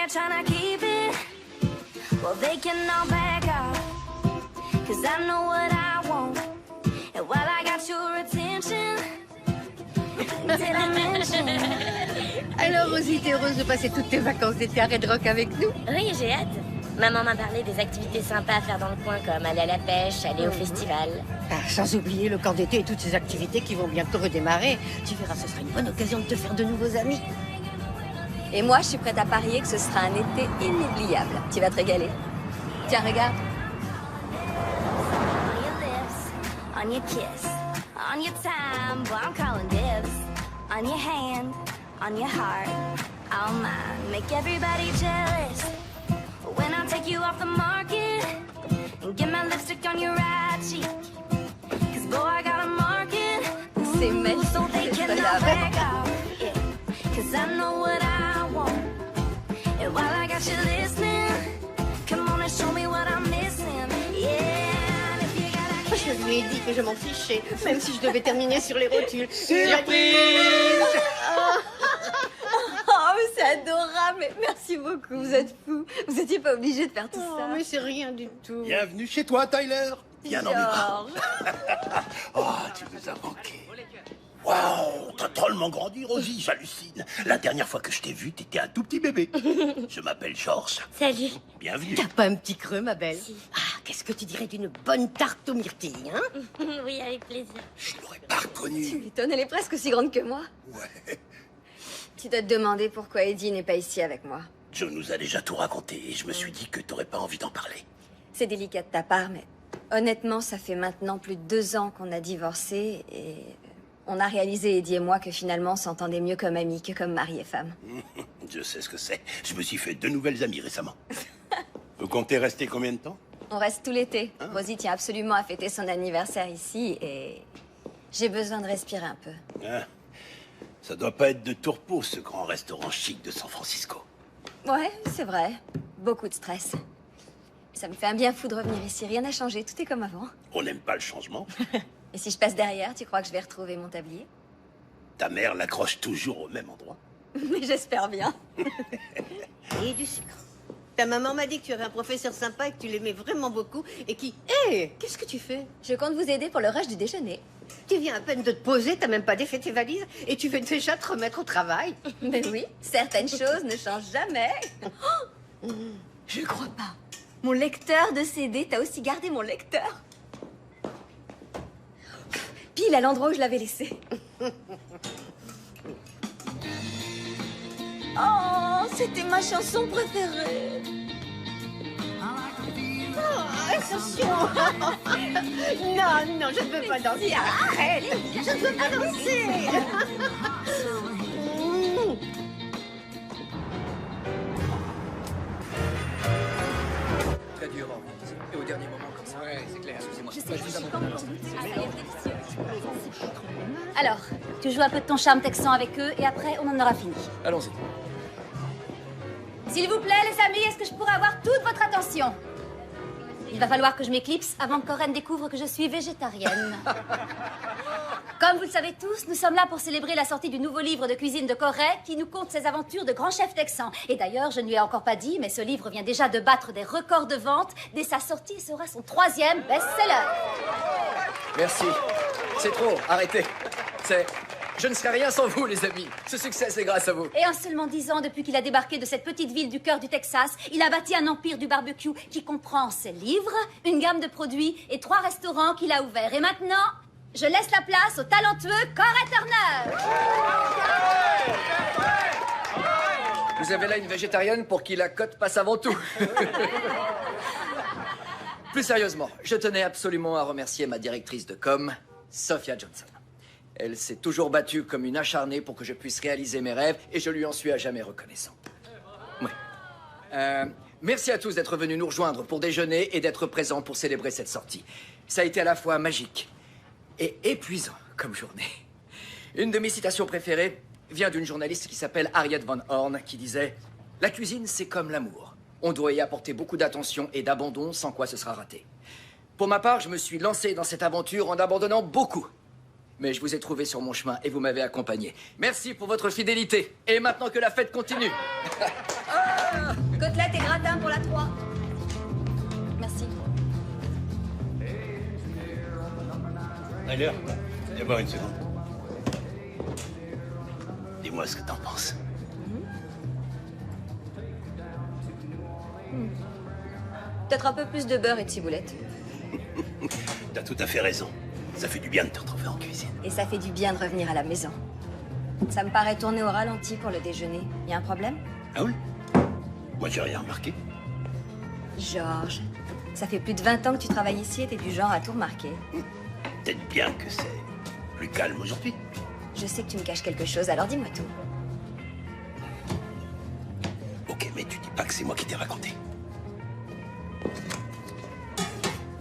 they're trying to keep it, well, they can all back off. Cause I know what I want. And while I got your attention, did I mention? Alors, Rosie, t'es heureuse de passer toutes tes vacances d'été à Red Rock avec nous? Oui, j'ai hâte. Maman m'a parlé des activités sympas à faire dans le coin, comme aller à la pêche, aller au festival. Ah, sans oublier le camp d'été et toutes ces activités qui vont bientôt redémarrer. Tu verras, ce sera une bonne occasion de te faire de nouveaux amis. Et moi, je suis prête à parier que ce sera un été inoubliable. Tu vas te régaler. Tiens, regarde. On your lips, on your kiss, on your time, boy, I'm calling dibs. On your hand, on your heart, all mine. Make everybody jealous. When I take you off the market and get my lipstick on your right cheek. Cause boy, I got a market. C'est magnifique, So they c'est can all incroyable. back off. Yeah. Cause I know what I want. And while I got you listening, come on and show me what I'm missing. Yeah. And if you gotta Je lui ai dit que je m'en fichais, même si je devais terminer sur les rotules. Surprise! Oh, mais c'est adorable. Mais merci beaucoup, vous êtes fous. Vous étiez pas obligé de faire tout Oh, ça. mais c'est rien du tout. Bienvenue chez toi, Tyler. Viens dans mes bras. Georges. Oh, tu nous as manqué. Waouh, t'as drôlement grandi, Rosie, j'hallucine. La dernière fois que je t'ai vu, t'étais un tout petit bébé. Je m'appelle Georges. Salut. Bienvenue. T'as pas un petit creux, ma belle? Ah, qu'est-ce que tu dirais d'une bonne tarte aux myrtilles, hein? Oui, avec plaisir. Je l'aurais pas Tu reconnu. m'étonnes, elle est presque aussi grande que moi. Ouais. Tu dois te demander pourquoi Eddie n'est pas ici avec moi. Joe nous a déjà tout raconté et je me suis dit que t'aurais pas envie d'en parler. C'est délicat de ta part, mais honnêtement, ça fait maintenant plus de 2 ans qu'on a divorcé et on a réalisé, Eddie et moi, que finalement, on s'entendait mieux comme amis que comme mari et femme. Je sais ce que c'est. Je me suis fait 2 nouvelles amies récemment. Vous comptez rester combien de temps? On reste tout l'été. Rosie tient absolument à fêter son anniversaire ici et j'ai besoin de respirer un peu. Hein? Ça doit pas être de tourpeau, ce grand restaurant chic de San Francisco. Ouais, c'est vrai. Beaucoup de stress. Ça me fait un bien fou de revenir ici. Rien n'a changé, tout est comme avant. On n'aime pas le changement. Et si je passe derrière, tu crois que je vais retrouver mon tablier? Ta mère l'accroche toujours au même endroit. Mais j'espère bien. Et du sucre. Ta maman m'a dit que tu avais un professeur sympa et que tu l'aimais vraiment beaucoup et qui... Hé, qu'est-ce que tu fais? Je compte vous aider pour le rush du déjeuner. Tu viens à peine de te poser, t'as même pas défait tes valises et tu veux déjà te remettre au travail. Mais oui, certaines choses ne changent jamais. Oh, je crois pas. Mon lecteur de CD, t'as aussi gardé mon lecteur? Pile à l'endroit où je l'avais laissé. Oh, c'était ma chanson préférée. Oh, attention. Non, je ne veux pas danser. Arrête. Je ne veux pas danser. Très dur, et au dernier moment comme ça. Ouais, c'est clair. Excusez-moi. Je sais, je suis comme Alors, tu joues un peu de ton charme texan avec eux et après, on en aura fini. Allons-y. S'il vous plaît, les amis, est-ce que je pourrais avoir toute votre attention? Il va falloir que je m'éclipse avant que Corinne découvre que je suis végétarienne. Comme vous le savez tous, nous sommes là pour célébrer la sortie du nouveau livre de cuisine de Corée qui nous conte ses aventures de grand chef texan. Et d'ailleurs, je ne lui ai encore pas dit, mais ce livre vient déjà de battre des records de vente. Dès sa sortie, il sera son 3e best-seller. Merci. C'est trop. Arrêtez. Je ne serais rien sans vous, les amis. Ce succès, c'est grâce à vous. Et en seulement 10 ans, depuis qu'il a débarqué de cette petite ville du cœur du Texas, il a bâti un empire du barbecue qui comprend ses livres, une gamme de produits et 3 restaurants qu'il a ouverts. Et maintenant, je laisse la place au talentueux Corey Turner. Vous avez là une végétarienne pour qui la cote passe avant tout. Plus sérieusement, je tenais absolument à remercier ma directrice de com, Sophia Johnson. Elle s'est toujours battue comme une acharnée pour que je puisse réaliser mes rêves et je lui en suis à jamais reconnaissant. Oui. Merci à tous d'être venus nous rejoindre pour déjeuner et d'être présents pour célébrer cette sortie. Ça a été à la fois magique et épuisant comme journée. Une de mes citations préférées vient d'une journaliste qui s'appelle Harriet Van Horn qui disait « La cuisine, c'est comme l'amour. On doit y apporter beaucoup d'attention et d'abandon, sans quoi ce sera raté. » Pour ma part, je me suis lancé dans cette aventure en abandonnant beaucoup. Mais je vous ai trouvé sur mon chemin et vous m'avez accompagné. Merci pour votre fidélité. Et maintenant que la fête continue. Côtelette et gratin pour la 3. Merci. Tyler, viens voir une seconde. Dis-moi ce que t'en penses. Peut-être un peu plus de beurre et de ciboulette. T'as tout à fait raison. Ça fait du bien de te retrouver en cuisine. Et ça fait du bien de revenir à la maison. Ça me paraît tourner au ralenti pour le déjeuner. Y a un problème? Ah oui? Moi, j'ai rien remarqué. Georges, ça fait plus de 20 ans que tu travailles ici et t'es du genre à tout remarquer. Peut-être bien que c'est plus calme aujourd'hui. Je sais que tu me caches quelque chose, alors dis-moi tout. Ok, mais tu dis pas que c'est moi qui t'ai raconté.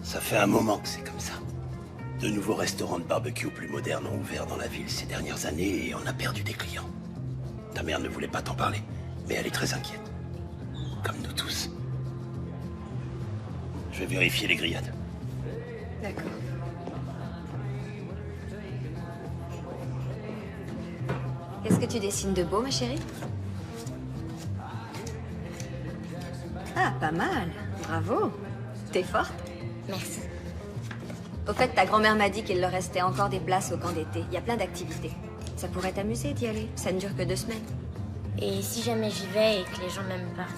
Ça fait un moment que c'est comme ça. De nouveaux restaurants de barbecue plus modernes ont ouvert dans la ville ces dernières années et on a perdu des clients. Ta mère ne voulait pas t'en parler, mais elle est très inquiète. Comme nous tous. Je vais vérifier les grillades. D'accord. Qu'est-ce que tu dessines de beau, ma chérie? Ah, pas mal. Bravo. T'es forte. Merci. Au fait, ta grand-mère m'a dit qu'il leur restait encore des places au camp d'été. Il y a plein d'activités. Ça pourrait t'amuser d'y aller. Ça ne dure que 2 semaines. Et si jamais j'y vais et que les gens m'aiment pas?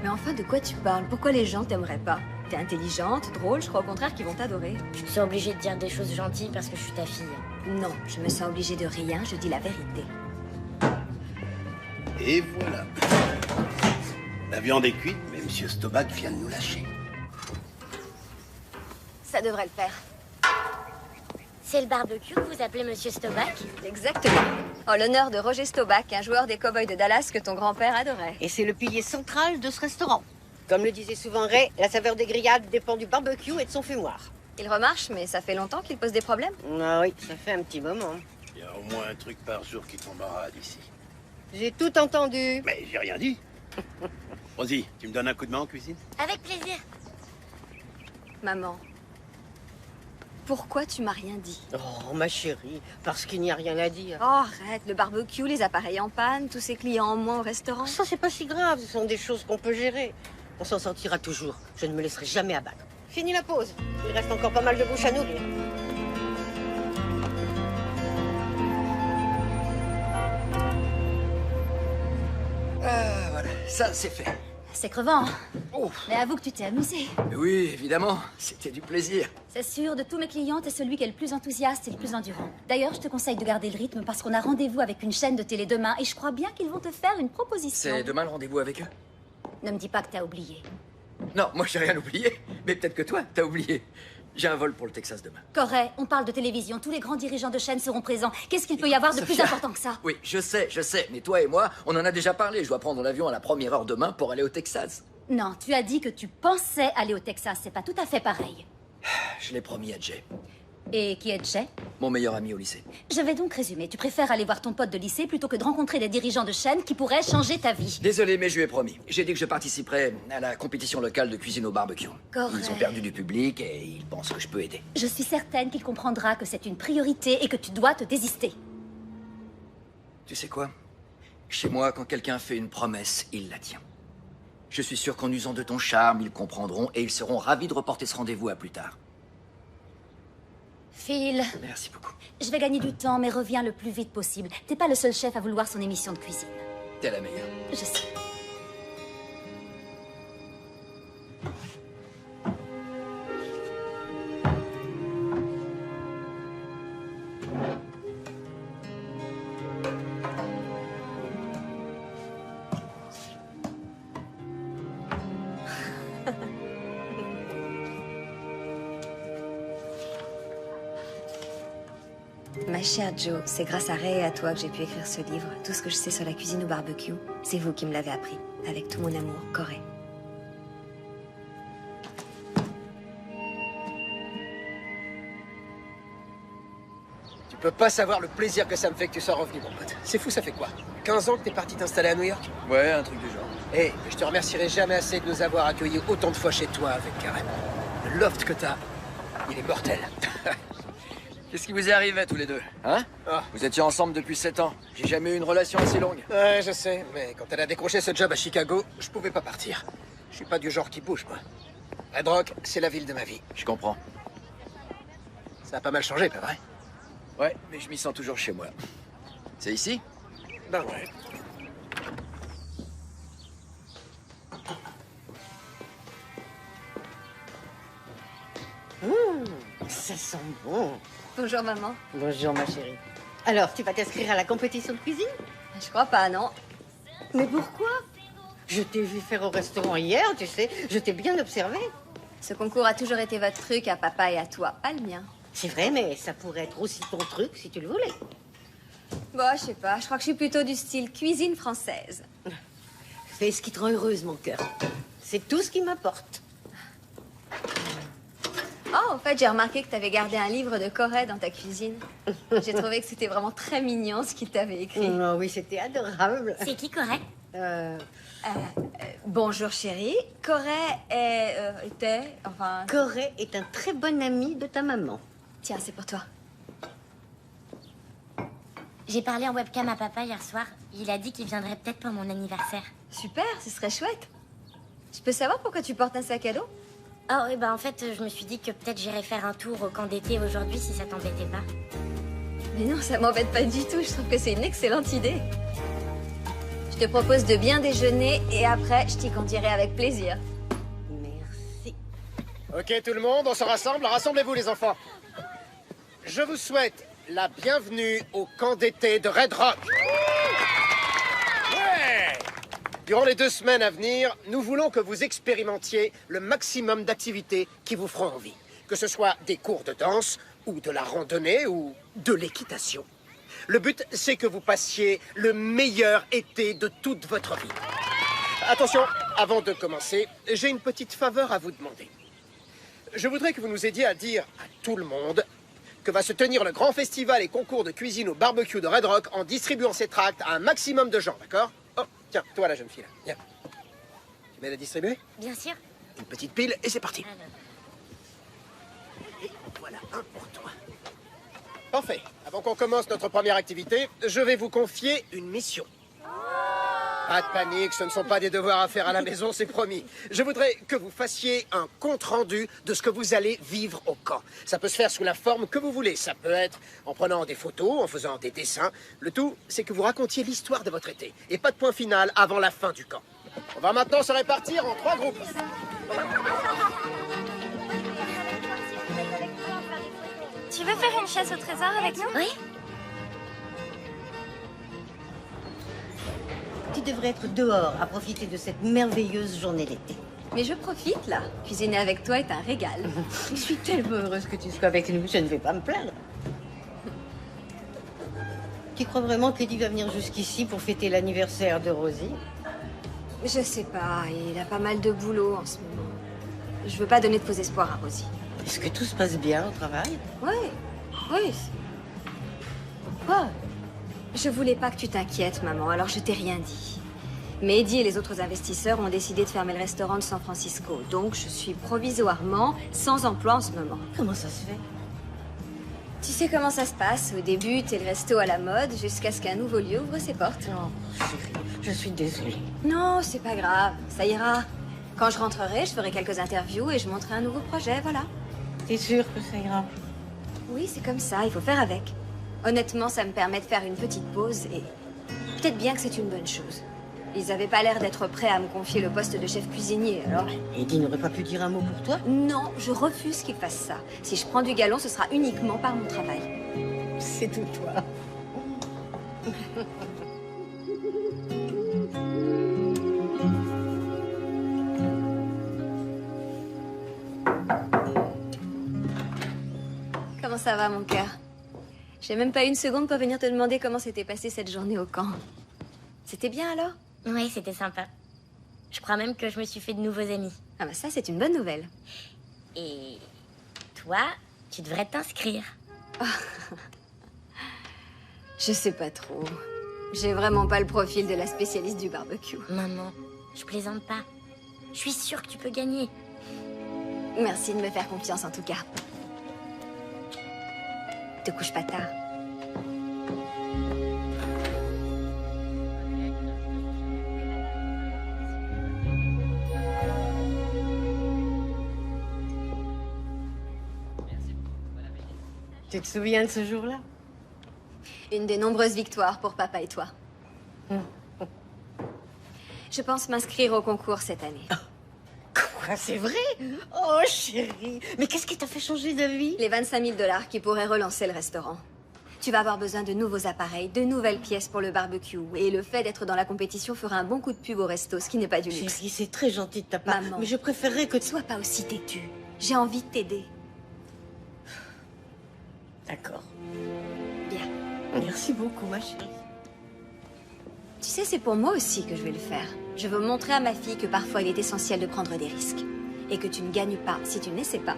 Mais enfin, de quoi tu parles? Pourquoi les gens t'aimeraient pas? T'es intelligente, drôle, je crois au contraire qu'ils vont t'adorer. Je suis obligée de dire des choses gentilles parce que je suis ta fille. Non, je me sens obligée de rien, je dis la vérité. Et voilà. La viande est cuite, mais Monsieur Staubach vient de nous lâcher. Ça devrait le faire. C'est le barbecue que vous appelez Monsieur Staubach? Exactement. En l'honneur de Roger Staubach, un joueur des Cowboys de Dallas que ton grand-père adorait. Et c'est le pilier central de ce restaurant. Comme le disait souvent Ray, la saveur des grillades dépend du barbecue et de son fumoir. Il remarche, mais ça fait longtemps qu'il pose des problèmes. Ah oui, ça fait un petit moment. Il y a au moins un truc par jour qui tombe en rade ici. J'ai tout entendu. Mais j'ai rien dit. Rosie, tu me donnes un coup de main en cuisine? Avec plaisir. Maman, pourquoi tu m'as rien dit? Oh, ma chérie, parce qu'il n'y a rien à dire. Oh, arrête, le barbecue, les appareils en panne, tous ces clients en moins au restaurant. Ça, c'est pas si grave, ce sont des choses qu'on peut gérer. On s'en sortira toujours. Je ne me laisserai jamais abattre. Fini la pause. Il reste encore pas mal de bouches à nourrir. Ah, voilà, ça c'est fait. C'est crevant, hein? Oh. Mais avoue que tu t'es amusé. Mais oui, évidemment, c'était du plaisir. C'est sûr, de tous mes clients, t'es celui qui est le plus enthousiaste et le plus endurant. D'ailleurs, je te conseille de garder le rythme parce qu'on a rendez-vous avec une chaîne de télé demain et je crois bien qu'ils vont te faire une proposition. C'est demain le rendez-vous avec eux? Ne me dis pas que t'as oublié. Non, moi j'ai rien oublié. Mais peut-être que toi, t'as oublié. J'ai un vol pour le Texas demain. Corée, on parle de télévision, tous les grands dirigeants de chaîne seront présents. Qu'est-ce qu'il peut y avoir de plus Sophia. important que ça? Oui, je sais. Mais toi et moi, on en a déjà parlé. Je dois prendre l'avion à la première heure demain pour aller au Texas. Non, tu as dit que tu pensais aller au Texas, c'est pas tout à fait pareil. Je l'ai promis à Jay, Et qui est Jay? mon meilleur ami au lycée. Je vais donc résumer. Tu préfères aller voir ton pote de lycée plutôt que de rencontrer des dirigeants de chaîne qui pourraient changer ta vie. Désolé, mais je lui ai promis. J'ai dit que je participerai à la compétition locale de cuisine au barbecue. Correct. Ils ont perdu du public et ils pensent que je peux aider. Je suis certaine qu'il comprendra que c'est une priorité et que tu dois te désister. Tu sais quoi? Chez moi, quand quelqu'un fait une promesse, il la tient. Je suis sûr qu'en usant de ton charme, ils comprendront et ils seront ravis de reporter ce rendez-vous à plus tard. Phil, Merci beaucoup. je vais gagner du temps, mais reviens le plus vite possible. T'es pas le seul chef à vouloir son émission de cuisine. T'es la meilleure. Je sais. Ma chère Jo, c'est grâce à Ray et à toi que j'ai pu écrire ce livre. Tout ce que je sais sur la cuisine au barbecue, c'est vous qui me l'avez appris. Avec tout mon amour, Corée. Tu peux pas savoir le plaisir que ça me fait que tu sois revenu, mon pote. C'est fou, ça fait quoi? 15 ans que t'es parti t'installer à New York? Ouais, un truc du genre. Hé, je te remercierai jamais assez de nous avoir accueillis autant de fois chez toi avec Karen. Le loft que t'as, il est mortel. Qu'est-ce qui vous est arrivé à tous les deux, hein? Ah. Vous étiez ensemble depuis 7 ans. J'ai jamais eu une relation aussi longue. Ouais, je sais, mais quand elle a décroché ce job à Chicago, je pouvais pas partir. Je suis pas du genre qui bouge, moi. Red Rock, c'est la ville de ma vie. Je comprends. Ça a pas mal changé, pas vrai? Ouais, mais je m'y sens toujours chez moi. C'est ici? Ben ouais. Ça sent bon. Bonjour, maman. Bonjour, ma chérie. Alors, tu vas t'inscrire à la compétition de cuisine? Je crois pas, non. Mais pourquoi? Je t'ai vu faire au restaurant hier, tu sais. Je t'ai bien observé. Ce concours a toujours été votre truc à papa et à toi, pas le mien. C'est vrai, mais ça pourrait être aussi ton truc si tu le voulais. Bon, je sais pas, je crois que je suis plutôt du style cuisine française. Fais ce qui te rend heureuse, mon cœur. C'est tout ce qui m'importe. Oh, en fait, j'ai remarqué que tu avais gardé un livre de Corée dans ta cuisine. J'ai trouvé que c'était vraiment très mignon ce qu'il t'avait écrit. Oh, oui, c'était adorable. C'est qui, Corée? Bonjour, chérie. Corée était, enfin... Corée est un très bon ami de ta maman. Tiens, c'est pour toi. J'ai parlé en webcam à papa hier soir. Il a dit qu'il viendrait peut-être pour mon anniversaire. Super, ce serait chouette. Je peux savoir pourquoi tu portes un sac à dos? Oh, oui, bah en fait, je me suis dit que peut-être j'irais faire un tour au camp d'été aujourd'hui si ça t'embêtait pas. Mais non, ça m'embête pas du tout. Je trouve que c'est une excellente idée. Je te propose de bien déjeuner et après, je t'y conduirai avec plaisir. Merci. Ok, tout le monde, on se rassemble. Rassemblez-vous, les enfants. Je vous souhaite la bienvenue au camp d'été de Red Rock. Ouais! Durant les 2 semaines à venir, nous voulons que vous expérimentiez le maximum d'activités qui vous feront envie. Que ce soit des cours de danse, ou de la randonnée, ou de l'équitation. Le but, c'est que vous passiez le meilleur été de toute votre vie. Attention, avant de commencer, j'ai une petite faveur à vous demander. Je voudrais que vous nous aidiez à dire à tout le monde que va se tenir le grand festival et concours de cuisine au barbecue de Red Rock en distribuant ces tracts à un maximum de gens, d'accord? Oh, tiens, toi la jeune fille, là, viens. Tu m'aides à distribuer? Bien sûr. Une petite pile et c'est parti. Alors. Et voilà un pour toi. Parfait. Avant qu'on commence notre première activité, je vais vous confier une mission. Pas de panique, ce ne sont pas des devoirs à faire à la maison, c'est promis. Je voudrais que vous fassiez un compte-rendu de ce que vous allez vivre au camp. Ça peut se faire sous la forme que vous voulez. Ça peut être en prenant des photos, en faisant des dessins. Le tout, c'est que vous racontiez l'histoire de votre été. Et pas de point final avant la fin du camp. On va maintenant se répartir en 3 groupes. Tu veux faire une chasse au trésor avec nous? Oui? Tu devrais être dehors à profiter de cette merveilleuse journée d'été. Mais je profite, là. Cuisiner avec toi est un régal. Je suis tellement heureuse que tu sois avec nous, je ne vais pas me plaindre. Tu crois vraiment qu'Eddie va venir jusqu'ici pour fêter l'anniversaire de Rosie? Je sais pas, il a pas mal de boulot en ce moment. Je veux pas donner de faux espoirs à Rosie. Est-ce que tout se passe bien au travail? Oui. Pourquoi? Je voulais pas que tu t'inquiètes, maman, alors je t'ai rien dit. Mais Eddie et les autres investisseurs ont décidé de fermer le restaurant de San Francisco. Donc, je suis provisoirement sans emploi en ce moment. Comment ça se fait? Tu sais comment ça se passe. Au début, t'es le resto à la mode jusqu'à ce qu'un nouveau lieu ouvre ses portes. Non, chérie, je suis désolée. Non, c'est pas grave. Ça ira. Quand je rentrerai, je ferai quelques interviews et je monterai un nouveau projet, voilà. T'es sûre que ça ira? Oui, c'est comme ça, il faut faire avec. Honnêtement, ça me permet de faire une petite pause et peut-être bien que c'est une bonne chose. Ils avaient pas l'air d'être prêts à me confier le poste de chef cuisinier, alors... Eddie n'aurait pas pu dire un mot pour toi? Non, je refuse qu'ils fassent ça. Si je prends du galon, ce sera uniquement par mon travail. C'est tout toi. Comment ça va, mon cœur? J'ai même pas eu une seconde pour venir te demander comment s'était passée cette journée au camp. C'était bien, alors? Oui, c'était sympa. Je crois même que je me suis fait de nouveaux amis. Ah bah ça, c'est une bonne nouvelle. Et toi, tu devrais t'inscrire. Je sais pas trop. J'ai vraiment pas le profil de la spécialiste du barbecue. Maman, je plaisante pas. Je suis sûre que tu peux gagner. Merci de me faire confiance, en tout cas. Te couche pas tard. Tu te souviens de ce jour-là? Une des nombreuses victoires pour papa et toi. Je pense m'inscrire au concours cette année. Quoi, c'est vrai? Oh, chérie. Mais qu'est-ce qui t'a fait changer d'avis? Les 25 000 $ qui pourraient relancer le restaurant. Tu vas avoir besoin de nouveaux appareils, de nouvelles pièces pour le barbecue. Et le fait d'être dans la compétition fera un bon coup de pub au resto, ce qui n'est pas du luxe. Chérie, c'est très gentil de ta part. Maman. Mais je préférerais que tu... Sois pas aussi têtue. J'ai envie de t'aider. D'accord. Bien. Merci beaucoup, ma chérie. Tu sais, c'est pour moi aussi que je vais le faire. Je veux montrer à ma fille que parfois il est essentiel de prendre des risques. Et que tu ne gagnes pas si tu ne l'essaies pas.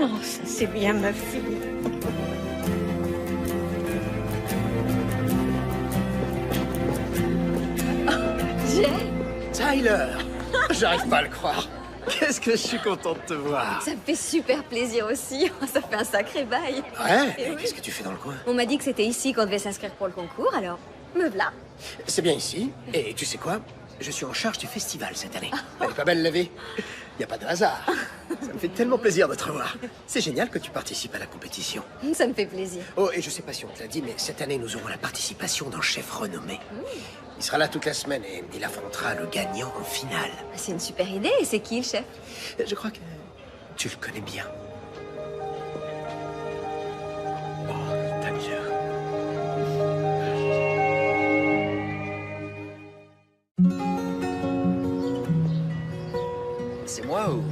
Oh, ça c'est bien, ma fille. Tyler! J'arrive pas à le croire. Qu'est-ce que je suis content de te voir. Ça me fait super plaisir aussi. Ça fait un sacré bail. Ouais? Eh Et oui. qu'est-ce que tu fais dans le coin? On m'a dit que c'était ici qu'on devait s'inscrire pour le concours, alors me voilà. C'est bien ici. Et tu sais quoi? Je suis en charge du festival cette année. Elle est pas belle la vie. Y a pas de hasard. Ça me fait tellement plaisir de te revoir. C'est génial que tu participes à la compétition. Ça me fait plaisir. Oh, et je sais pas si on te l'a dit, mais cette année, nous aurons la participation d'un chef renommé. Il sera là toute la semaine et il affrontera le gagnant en finale. C'est une super idée. Et c'est qui le chef? Je crois que tu le connais bien. Oh, Tyler. C'est moi ou...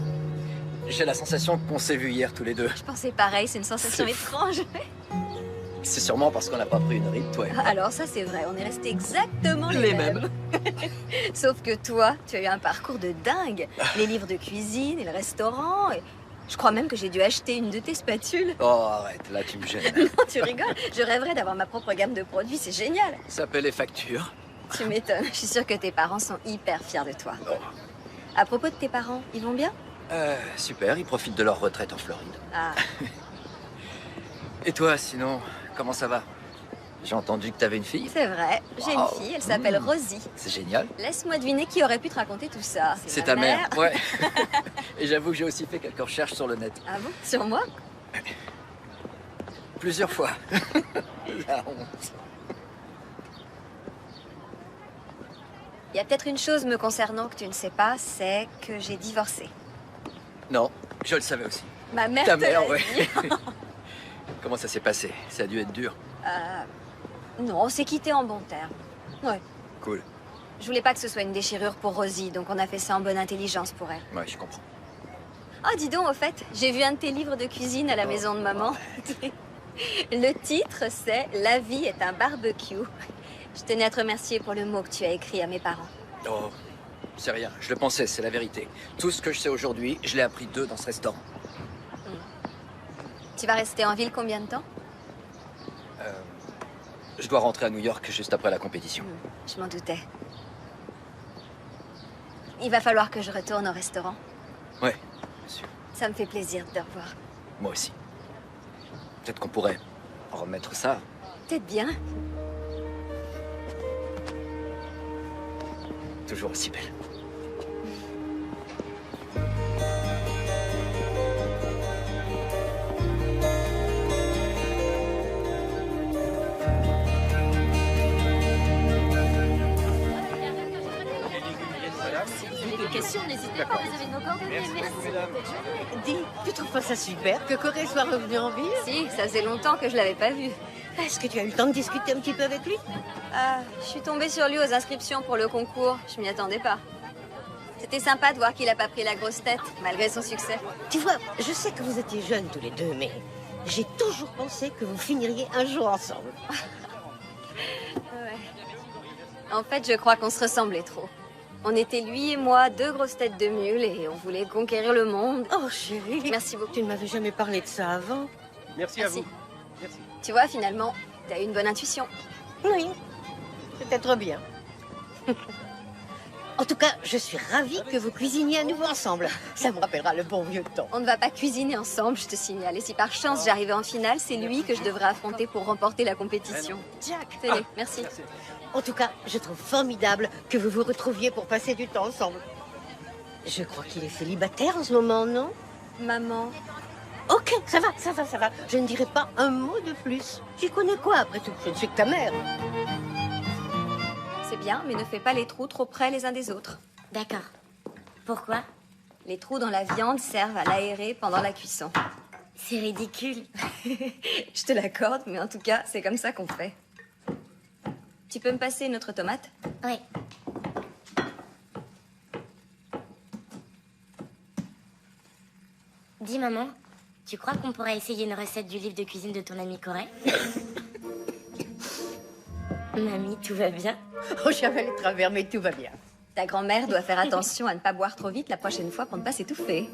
J'ai la sensation qu'on s'est vus hier tous les deux. Je pensais pareil, c'est une sensation C'est étrange. C'est sûrement parce qu'on n'a pas pris une ride, toi et moi. Alors ça c'est vrai, on est restés exactement Les les mêmes. mêmes. Sauf que toi, tu as eu un parcours de dingue. Les livres de cuisine et le restaurant. Et je crois même que j'ai dû acheter une de tes spatules. Oh, arrête, là tu me gênes. Non, tu rigoles. Je rêverais d'avoir ma propre gamme de produits, c'est génial. Ça s'appelle les factures. Tu m'étonnes. Je suis sûre que tes parents sont hyper fiers de toi. Oh. À propos de tes parents, ils vont bien? Super, ils profitent de leur retraite en Floride. Ah, Et toi, sinon, comment ça va? J'ai entendu que t'avais une fille. c'est vrai. J'ai Wow. une fille, elle s'appelle Rosie. C'est génial. Laisse-moi deviner qui aurait pu te raconter tout ça. C'est ta mère. Ouais. Et j'avoue que j'ai aussi fait quelques recherches sur le net. Ah bon? Sur moi? Plusieurs fois. La honte. Il y a peut-être une chose me concernant que tu ne sais pas, c'est que j'ai divorcé. Non, je le savais aussi. Ma mère Ta te mère, l'a ouais. dit. Comment ça s'est passé? Ça a dû être dur. Non, on s'est quittés en bons termes. Ouais. Cool. Je voulais pas que ce soit une déchirure pour Rosie, donc on a fait ça en bonne intelligence pour elle. Ouais, je comprends. Oh, dis donc, au fait, j'ai vu un de tes livres de cuisine à la maison de maman. Le titre, c'est « La vie est un barbecue ». Je tenais à te remercier pour le mot que tu as écrit à mes parents. Oh, c'est rien. Je le pensais, c'est la vérité. Tout ce que je sais aujourd'hui, je l'ai appris d'eux dans ce restaurant. Tu vas rester en ville combien de temps? Je dois rentrer à New York juste après la compétition. Je m'en doutais. Il va falloir que je retourne au restaurant. Ouais, bien sûr. Ça me fait plaisir de te revoir. Moi aussi. Peut-être qu'on pourrait remettre ça. Peut-être bien. Toujours aussi belle. Des questions, n'hésitez pas, vous avez nos coordonnées. Merci. Dis, tu trouves pas ça super que Corée soit revenu en ville? Si, ça faisait longtemps que je l'avais pas vu. Est-ce que tu as eu le temps de discuter un petit peu avec lui? Je suis tombée sur lui aux inscriptions pour le concours. Je m'y attendais pas. C'était sympa de voir qu'il a pas pris la grosse tête, malgré son succès. Tu vois, je sais que vous étiez jeunes tous les deux, mais j'ai toujours pensé que vous finiriez un jour ensemble. Ouais. En fait, je crois qu'on se ressemblait trop. On était lui et moi, deux grosses têtes de mule, et on voulait conquérir le monde. Oh chérie, Merci beaucoup. tu ne m'avais jamais parlé de ça avant. Merci, Merci. à vous. Merci. Tu vois, finalement, t'as eu une bonne intuition. Oui, peut-être bien. En tout cas, je suis ravie que vous cuisiniez à nouveau ensemble. Ça me rappellera le bon vieux temps. On ne va pas cuisiner ensemble, je te signale. Et si par chance j'arrivais en finale, c'est lui que je devrais affronter pour remporter la compétition. Jack, fais-le, merci. En tout cas, je trouve formidable que vous vous retrouviez pour passer du temps ensemble. Je crois qu'il est célibataire en ce moment, non? Maman. Ok, ça va. Je ne dirai pas un mot de plus. J'y connais quoi, après tout? Je ne suis que ta mère. C'est bien, mais ne fais pas les trous trop près les uns des autres. D'accord. Pourquoi? Les trous dans la viande servent à l'aérer pendant la cuisson. C'est ridicule. Je te l'accorde, mais en tout cas, c'est comme ça qu'on fait. Tu peux me passer une autre tomate? Oui. Dis, maman, tu crois qu'on pourrait essayer une recette du livre de cuisine de ton ami Corée? Mamie, tout va bien? Oh, j'avais les travers, mais tout va bien. Ta grand-mère doit faire attention à ne pas boire trop vite la prochaine fois pour ne pas s'étouffer.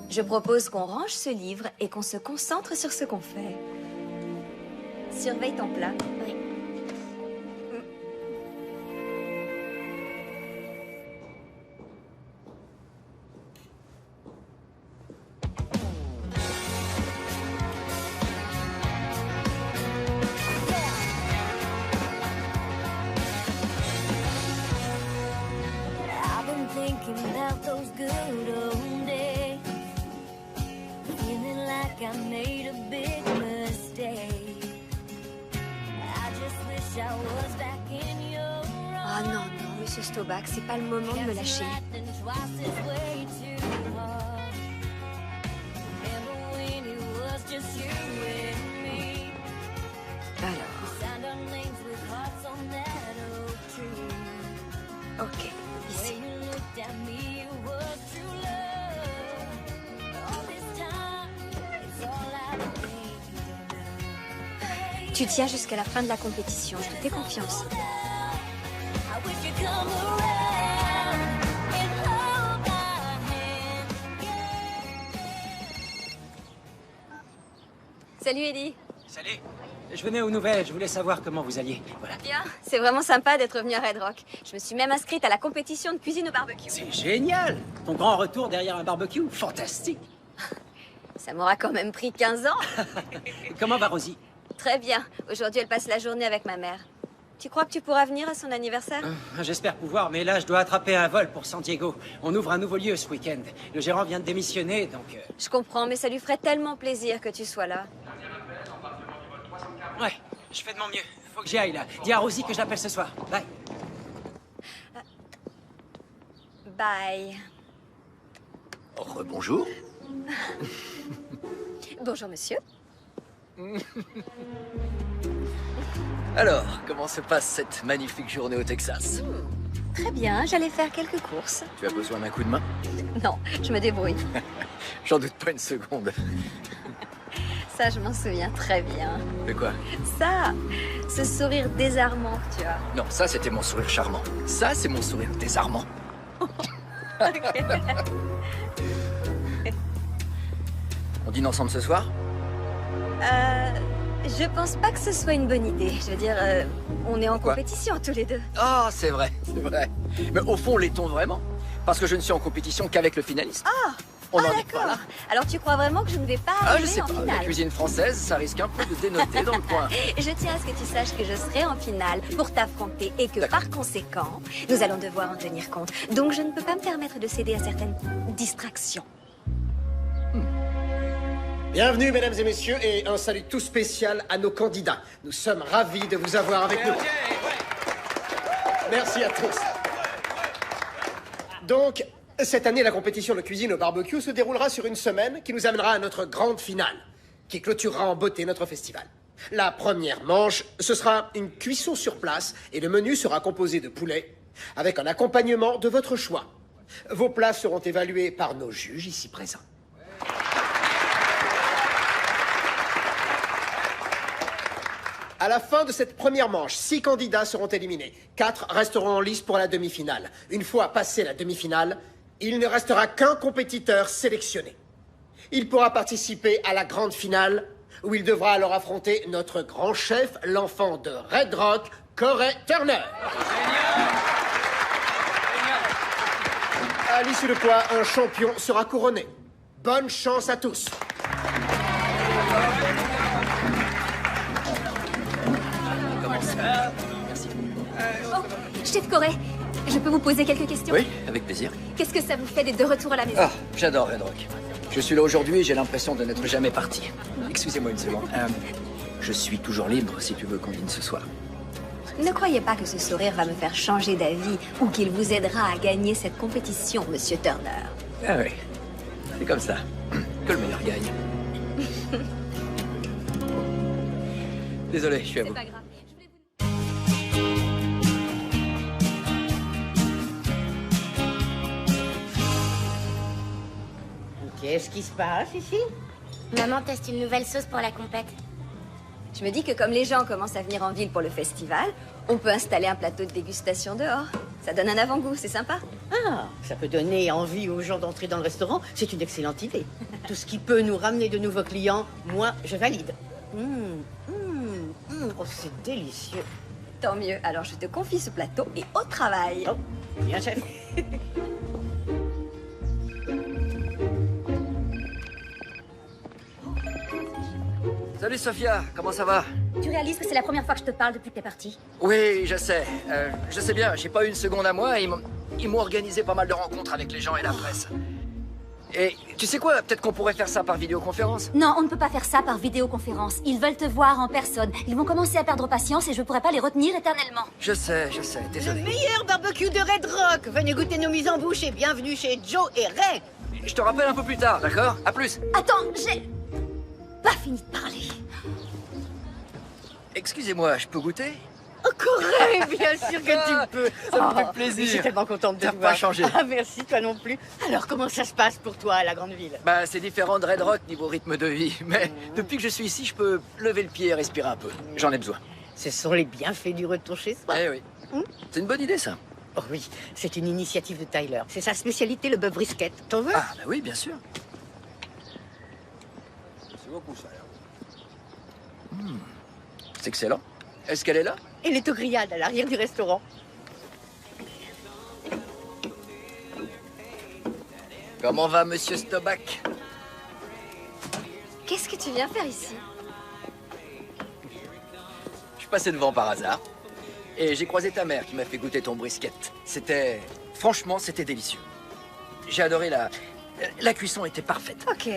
Je propose qu'on range ce livre et qu'on se concentre sur ce qu'on fait. Surveille ton plat. Oui. I've been thinking about those good old days, feeling like I made a big mistake. I just wish I was back in your Ah non, non, monsieur Staubach, c'est pas le moment de me lâcher. Then twice is way too hard. Remember when it was just you and me? Alors, Signed our names with hearts on that oak tree. ok, ici. When you looked at me, it was true love. All this time, it's all I've been. Tu tiens jusqu'à la fin de la compétition, je te fais confiance. I wish you'd come around and hold my hand. Salut Eddie. Salut. Je venais aux nouvelles, je voulais savoir comment vous alliez. Voilà. Bien, c'est vraiment sympa d'être venu à Red Rock. Je me suis même inscrite à la compétition de cuisine au barbecue. C'est génial. Ton grand retour derrière un barbecue, fantastique. Ça m'aura quand même pris 15 ans. Comment va Rosie? Très bien. Aujourd'hui, elle passe la journée avec ma mère. Tu crois que tu pourras venir à son anniversaire? J'espère pouvoir, mais là, je dois attraper un vol pour San Diego. On ouvre un nouveau lieu ce week-end. Le gérant vient de démissionner, donc... Je comprends, mais ça lui ferait tellement plaisir que tu sois là. Ouais, je fais de mon mieux. Faut que j'y aille, là. Dis à Rosie que je l'appelle ce soir. Bye. Bye. Rebonjour. Bonjour, monsieur. Alors, comment se passe cette magnifique journée au Texas? Très bien, j'allais faire quelques courses. Tu as besoin d'un coup de main? Non, je me débrouille. J'en doute pas une seconde. Ça, je m'en souviens très bien. De quoi? Ça, ce sourire désarmant que tu as. Non, ça c'était mon sourire charmant. Ça c'est mon sourire désarmant. On dîne ensemble ce soir? Je pense pas que ce soit une bonne idée. Je veux dire, on est en Quoi? compétition tous les deux. Ah, c'est vrai, c'est vrai. Mais au fond, l'est-on vraiment? Parce que je ne suis en compétition qu'avec le finaliste. On n'en est pas D'accord. là. Alors tu crois vraiment que je ne vais pas Ah, je arriver sais en pas. La finale? cuisine française, ça risque un peu de dénoter dans le coin. Je tiens à ce que tu saches que je serai en finale pour t'affronter et que D'accord. par conséquent, nous allons devoir en tenir compte. Donc je ne peux pas me permettre de céder à certaines distractions. Bienvenue, mesdames et messieurs, et un salut tout spécial à nos candidats. Nous sommes ravis de vous avoir avec nous. Merci à tous. Donc, cette année, la compétition de cuisine au barbecue se déroulera sur une semaine qui nous amènera à notre grande finale, qui clôturera en beauté notre festival. La première manche, ce sera une cuisson sur place et le menu sera composé de poulet avec un accompagnement de votre choix. Vos plats seront évalués par nos juges ici présents. À la fin de cette première manche, 6 candidats seront éliminés. 4 resteront en lice pour la demi-finale. Une fois passé la demi-finale, il ne restera qu'un compétiteur sélectionné. Il pourra participer à la grande finale, où il devra alors affronter notre grand chef, l'enfant de Red Rock, Corey Turner. À l'issue de quoi, un champion sera couronné. Bonne chance à tous. Comment ça? Merci. Oh, chef Corée, je peux vous poser quelques questions? Oui, avec plaisir. Qu'est-ce que ça vous fait d'être de retour à la maison? Ah, j'adore Red Rock. Je suis là aujourd'hui et j'ai l'impression de n'être jamais parti. Excusez-moi une seconde. Je suis toujours libre si tu veux qu'on dîne ce soir. Ne croyez pas que ce sourire va me faire changer d'avis ou qu'il vous aidera à gagner cette compétition, monsieur Turner. Ah oui, c'est comme ça. Que le meilleur gagne. Désolé, je suis à vous. Pas grave. Qu'est-ce qui se passe ici? Maman teste une nouvelle sauce pour la compète. Je me dis que comme les gens commencent à venir en ville pour le festival, on peut installer un plateau de dégustation dehors. Ça donne un avant-goût, c'est sympa. Ah, ça peut donner envie aux gens d'entrer dans le restaurant. C'est une excellente idée. Tout ce qui peut nous ramener de nouveaux clients, moi, je valide. Oh, c'est délicieux. Tant mieux, alors je te confie ce plateau et au travail. Oh, bien, chef. Salut Sophia, comment ça va? Tu réalises que c'est la première fois que je te parle depuis que t'es partie? Oui, je sais. Je sais bien, j'ai pas eu une seconde à moi. Ils m'ont organisé pas mal de rencontres avec les gens et la presse. Et tu sais quoi? Peut-être qu'on pourrait faire ça par vidéoconférence? Non, on ne peut pas faire ça par vidéoconférence. Ils veulent te voir en personne. Ils vont commencer à perdre patience et je ne pourrai pas les retenir éternellement. Je sais, Le désolé. meilleur barbecue de Red Rock. Venez goûter nos mises en bouche et bienvenue chez Joe et Ray. Je te rappelle un peu plus tard, d'accord? À plus. Attends, j'ai pas fini de parler. Excusez-moi, je peux goûter? Encore Ray, bien sûr que tu peux. Ça me fait plaisir. Je suis tellement contente de T'as te pas voir. changé. Ah, merci, toi non plus. Alors, comment ça se passe pour toi à la grande ville? Bah, c'est différent de Red Rock niveau rythme de vie. Mais depuis que je suis ici, je peux lever le pied et respirer un peu. J'en ai besoin. Ce sont les bienfaits du retour chez soi. Eh oui. C'est une bonne idée, ça. Oh oui, c'est une initiative de Tyler. C'est sa spécialité, le bœuf brisket. T'en veux? Ah, bah oui, bien sûr. C'est excellent. Est-ce qu'elle est là? Elle est aux grillades à l'arrière du restaurant. Comment va Monsieur Stobach? Qu'est-ce que tu viens faire ici? Je passais devant par hasard. Et j'ai croisé ta mère qui m'a fait goûter ton brisket. C'était... Franchement, c'était délicieux. J'ai adoré la cuisson était parfaite. Ok.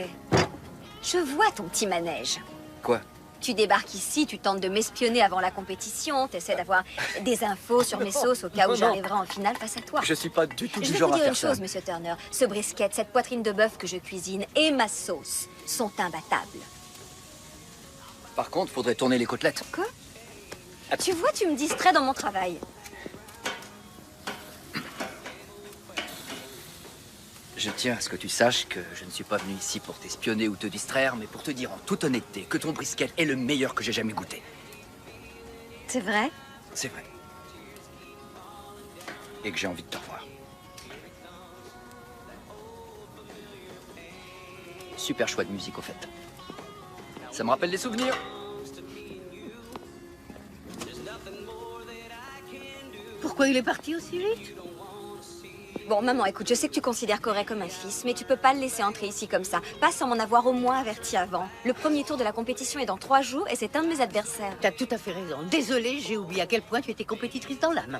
Je vois ton petit manège. Quoi? Tu débarques ici, tu tentes de m'espionner avant la compétition, t'essaies d'avoir des infos sur mes sauces au cas où Non. j'arriverai en finale face à toi. Je suis pas du tout Je du vais genre vous à dire faire une ça. chose, monsieur Turner. Ce brisket, cette poitrine de bœuf que je cuisine et ma sauce sont imbattables. Par contre, faudrait tourner les côtelettes. Quoi? Tu vois, tu me distrais dans mon travail. Je tiens à ce que tu saches que je ne suis pas venu ici pour t'espionner ou te distraire, mais pour te dire en toute honnêteté que ton brisket est le meilleur que j'ai jamais goûté. C'est vrai? C'est vrai. Et que j'ai envie de te revoir. Super choix de musique, au fait. Ça me rappelle des souvenirs. Pourquoi il est parti aussi vite? Bon, maman, écoute, je sais que tu considères Corey comme un fils, mais tu peux pas le laisser entrer ici comme ça. Pas sans m'en avoir au moins averti avant. Le premier tour de la compétition est dans 3 jours et c'est un de mes adversaires. T'as tout à fait raison. Désolée, j'ai oublié à quel point tu étais compétitrice dans l'âme.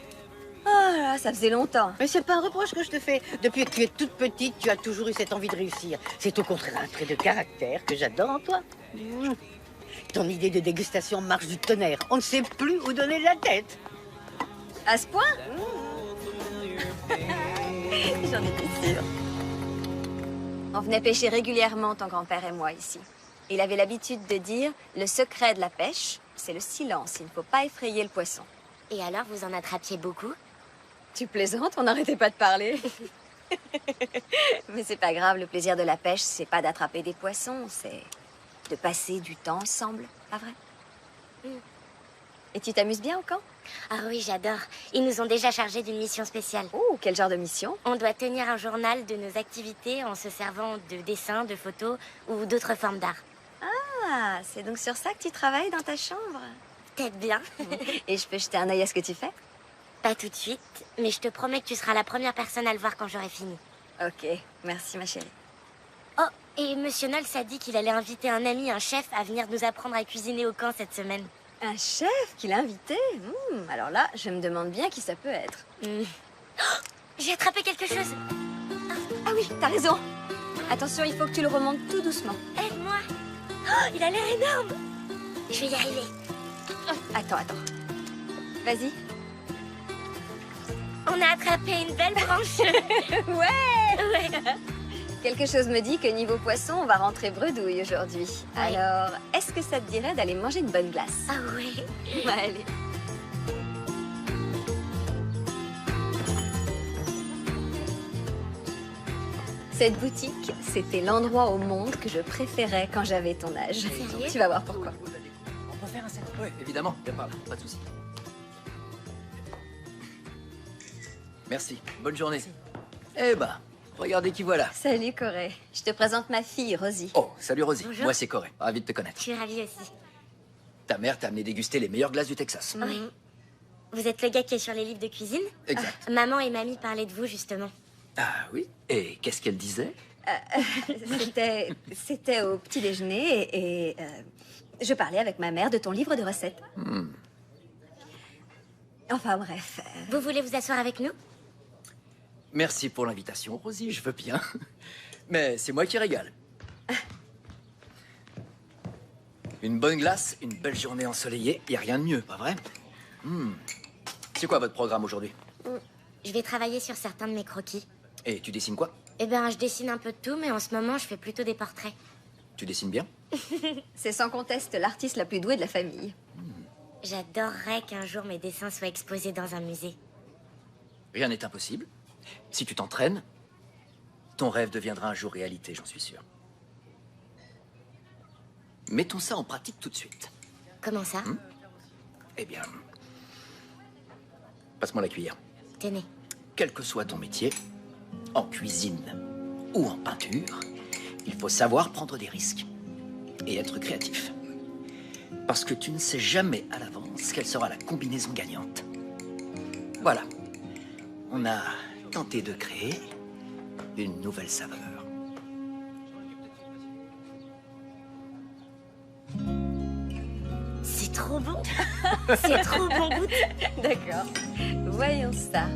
Ah là, ça faisait longtemps. Mais c'est pas un reproche que je te fais. Depuis que tu es toute petite, tu as toujours eu cette envie de réussir. C'est au contraire un trait de caractère que j'adore en toi. Ton idée de dégustation marche du tonnerre. On ne sait plus où donner de la tête. À ce point? J'en étais sûre. On venait pêcher régulièrement, ton grand-père et moi, ici. Il avait l'habitude de dire, le secret de la pêche, c'est le silence. Il ne faut pas effrayer le poisson. Et alors, vous en attrapiez beaucoup? Tu plaisantes, on n'arrêtait pas de parler. Mais c'est pas grave, le plaisir de la pêche, c'est pas d'attraper des poissons, c'est de passer du temps ensemble, pas vrai? Et tu t'amuses bien au camp? Ah oui, j'adore. Ils nous ont déjà chargés d'une mission spéciale. Oh, quel genre de mission? On doit tenir un journal de nos activités en se servant de dessins, de photos ou d'autres formes d'art. Ah, c'est donc sur ça que tu travailles dans ta chambre? Peut-être bien. Et je peux jeter un œil à ce que tu fais? Pas tout de suite, mais je te promets que tu seras la première personne à le voir quand j'aurai fini. Ok, merci ma chérie. Oh, et Monsieur Knowles a dit qu'il allait inviter un ami, un chef, à venir nous apprendre à cuisiner au camp cette semaine. Un chef qu'il a invité? Alors là, je me demande bien qui ça peut être. Oh, j'ai attrapé quelque chose. Ah oui, t'as raison. Attention, il faut que tu le remontes tout doucement. Aide-moi. Oh, il a l'air énorme. Je vais y arriver. Attends. Vas-y. On a attrapé une belle branche. Ouais. Ouais. Quelque chose me dit que niveau poisson, on va rentrer bredouille aujourd'hui. Ouais. Alors, est-ce que ça te dirait d'aller manger une bonne glace? Ah ouais. Allez. Cette boutique, c'était l'endroit au monde que je préférais quand j'avais ton âge. Sérieux? Tu vas voir pourquoi. On peut faire un set? Oui, évidemment. Viens par là, pas de souci. Merci. Bonne journée. Eh ben, regardez qui voilà. Salut Corée. Je te présente ma fille, Rosie. Oh, salut Rosie. Bonjour. Moi, c'est Corey. Ravi de te connaître. Je suis ravie aussi. Ta mère t'a amené déguster les meilleures glaces du Texas. Oui. Vous êtes le gars qui est sur les livres de cuisine? Exact. Maman et mamie parlaient de vous, justement. Ah oui? Et qu'est-ce qu'elle disait? C'était au petit déjeuner et je parlais avec ma mère de ton livre de recettes. Enfin bref. Vous voulez vous asseoir avec nous? Merci pour l'invitation, Rosie, je veux bien. Mais c'est moi qui régale. Une bonne glace, une belle journée ensoleillée, y a rien de mieux, pas vrai? C'est quoi votre programme aujourd'hui? Je vais travailler sur certains de mes croquis. Et tu dessines quoi? Eh ben, je dessine un peu de tout, mais en ce moment, je fais plutôt des portraits. Tu dessines bien? C'est sans conteste l'artiste la plus douée de la famille. J'adorerais qu'un jour mes dessins soient exposés dans un musée. Rien n'est impossible. Si tu t'entraînes, ton rêve deviendra un jour réalité, j'en suis sûr. Mettons ça en pratique tout de suite. Comment ça? Eh bien, passe-moi la cuillère. Tenez. Quel que soit ton métier, en cuisine ou en peinture, il faut savoir prendre des risques et être créatif. Parce que tu ne sais jamais à l'avance quelle sera la combinaison gagnante. Voilà. On a tenté de créer une nouvelle saveur. C'est trop bon. C'est trop bon goût. D'accord. Voyons ça.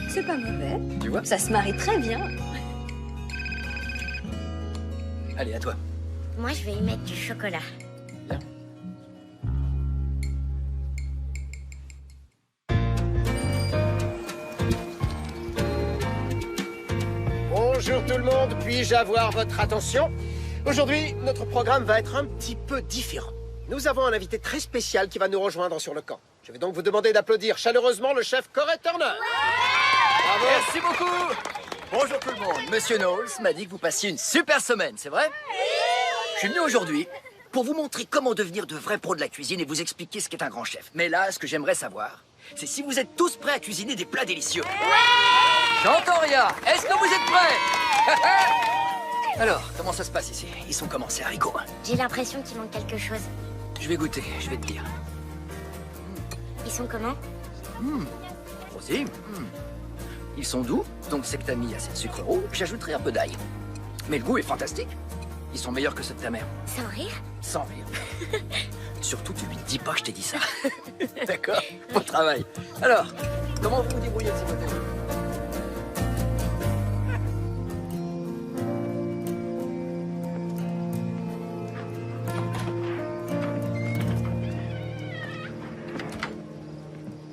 C'est pas mauvais. Tu vois? Ça se marie très bien. Allez, à toi. Moi, je vais y mettre du chocolat. Bien. Bonjour tout le monde, puis-je avoir votre attention? Aujourd'hui, notre programme va être un petit peu différent. Nous avons un invité très spécial qui va nous rejoindre sur le camp. Je vais donc vous demander d'applaudir chaleureusement le chef Corey Turner. Bravo. Merci beaucoup. Bonjour tout le monde. Monsieur Knowles m'a dit que vous passiez une super semaine, c'est vrai? Je suis venu aujourd'hui pour vous montrer comment devenir de vrais pros de la cuisine et vous expliquer ce qu'est un grand chef. Mais là, ce que j'aimerais savoir, c'est si vous êtes tous prêts à cuisiner des plats délicieux. J'entends rien. Est-ce que vous êtes prêts? Alors, comment ça se passe ici? Ils sont comment ces haricots? J'ai l'impression qu'il manque quelque chose. Je vais goûter, je vais te dire. Ils sont comment? Rosie, ils sont doux, donc c'est que t'as mis assez de sucre roux. J'ajouterai un peu d'ail. Mais le goût est fantastique. Ils sont meilleurs que ceux de ta mère. Sans rire? Sans rire. Surtout, tu lui dis pas que je t'ai dit ça. D'accord? Bon travail. Alors, comment vous vous débrouillez de ce côté?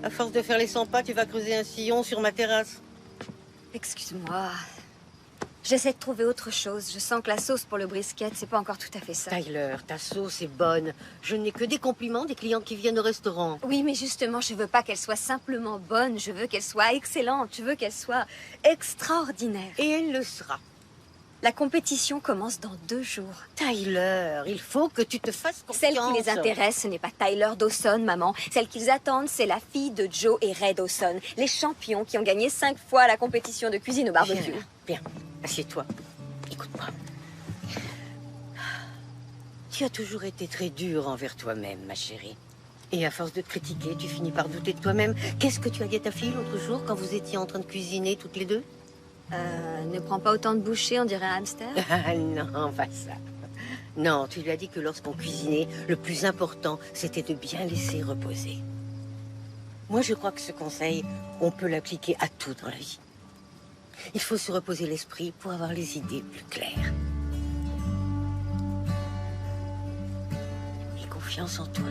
À force de faire les 100 pas, tu vas creuser un sillon sur ma terrasse. Excuse-moi. J'essaie de trouver autre chose. Je sens que la sauce pour le brisket, c'est pas encore tout à fait ça. Tyler, ta sauce est bonne. Je n'ai que des compliments des clients qui viennent au restaurant. Oui, mais justement, je veux pas qu'elle soit simplement bonne. Je veux qu'elle soit excellente. Je veux qu'elle soit extraordinaire. Et elle le sera. La compétition commence dans 2 jours. Tyler, il faut que tu te fasses confiance. Celle qui les intéresse, ce n'est pas Tyler Dawson, maman. Celle qu'ils attendent, c'est la fille de Joe et Ray Dawson, les champions qui ont gagné 5 fois la compétition de cuisine au barbecue. Bien, assieds-toi. Écoute-moi. Tu as toujours été très dure envers toi-même, ma chérie. Et à force de te critiquer, tu finis par douter de toi-même. Qu'est-ce que tu as dit à ta fille l'autre jour quand vous étiez en train de cuisiner toutes les deux? Ne prends pas autant de bouchées, on dirait un hamster. Ah non, pas ça. Non, tu lui as dit que lorsqu'on cuisinait, le plus important, c'était de bien laisser reposer. Moi, je crois que ce conseil, on peut l'appliquer à tout dans la vie. Il faut se reposer l'esprit pour avoir les idées plus claires. Aie confiance en toi.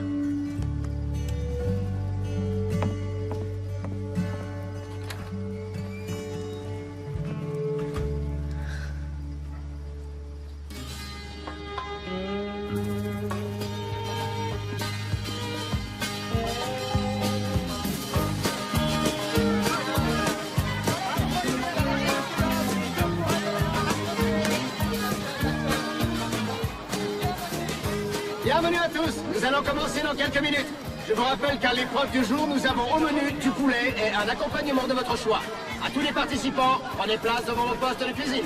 Bienvenue à tous, nous allons commencer dans quelques minutes. Je vous rappelle qu'à l'épreuve du jour, nous avons au menu du poulet et un accompagnement de votre choix. À tous les participants, prenez place devant vos postes de cuisine.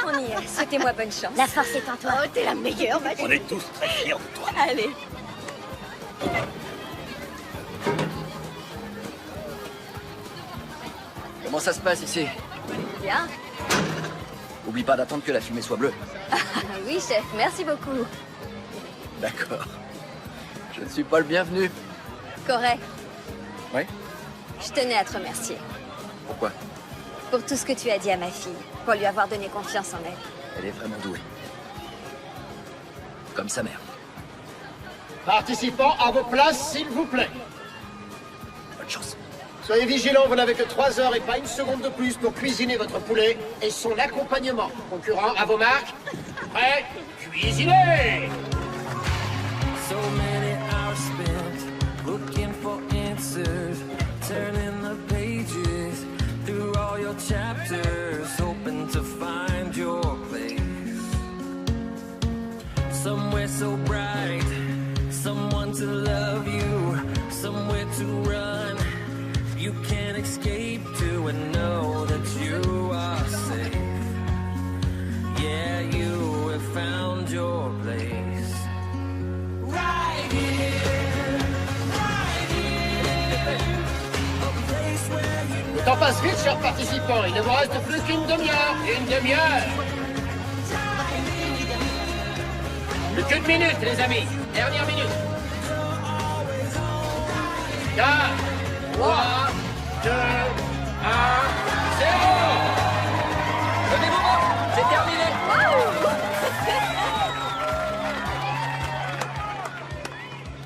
On y est, souhaitez-moi bonne chance. La force est en toi. Oh, t'es la meilleure, ma On est tous très fiers de toi. Allez. Comment ça se passe ici? Bien. Oublie pas d'attendre que la fumée soit bleue. Ah oui, chef, merci beaucoup. D'accord. Je ne suis pas le bienvenu. Correct. Oui? Je tenais à te remercier Pourquoi? pour tout ce que tu as dit à ma fille, pour lui avoir donné confiance en elle. Elle est vraiment douée. Comme sa mère. Participants, à vos places, s'il vous plaît. Bonne chance. Soyez vigilants, vous n'avez que 3 heures et pas une seconde de plus pour cuisiner votre poulet et son accompagnement. Concurrents, à vos marques. Prêt? Cuisinez! So many hours spent looking for answers, turning the pages through all your chapters, hoping to find your place. Somewhere so bright, someone to love you, somewhere to run. You can't escape to and know that you are safe. Yeah, you have found your place. Right here, right here. A place where you Le temps passe vite, chers participants. Il ne vous reste plus qu'une demi-heure. Une demi-heure. Plus qu'une minute, les amis. Dernière minute. 4, 3, 2, 1, 0. Le dévouement, c'est terminé.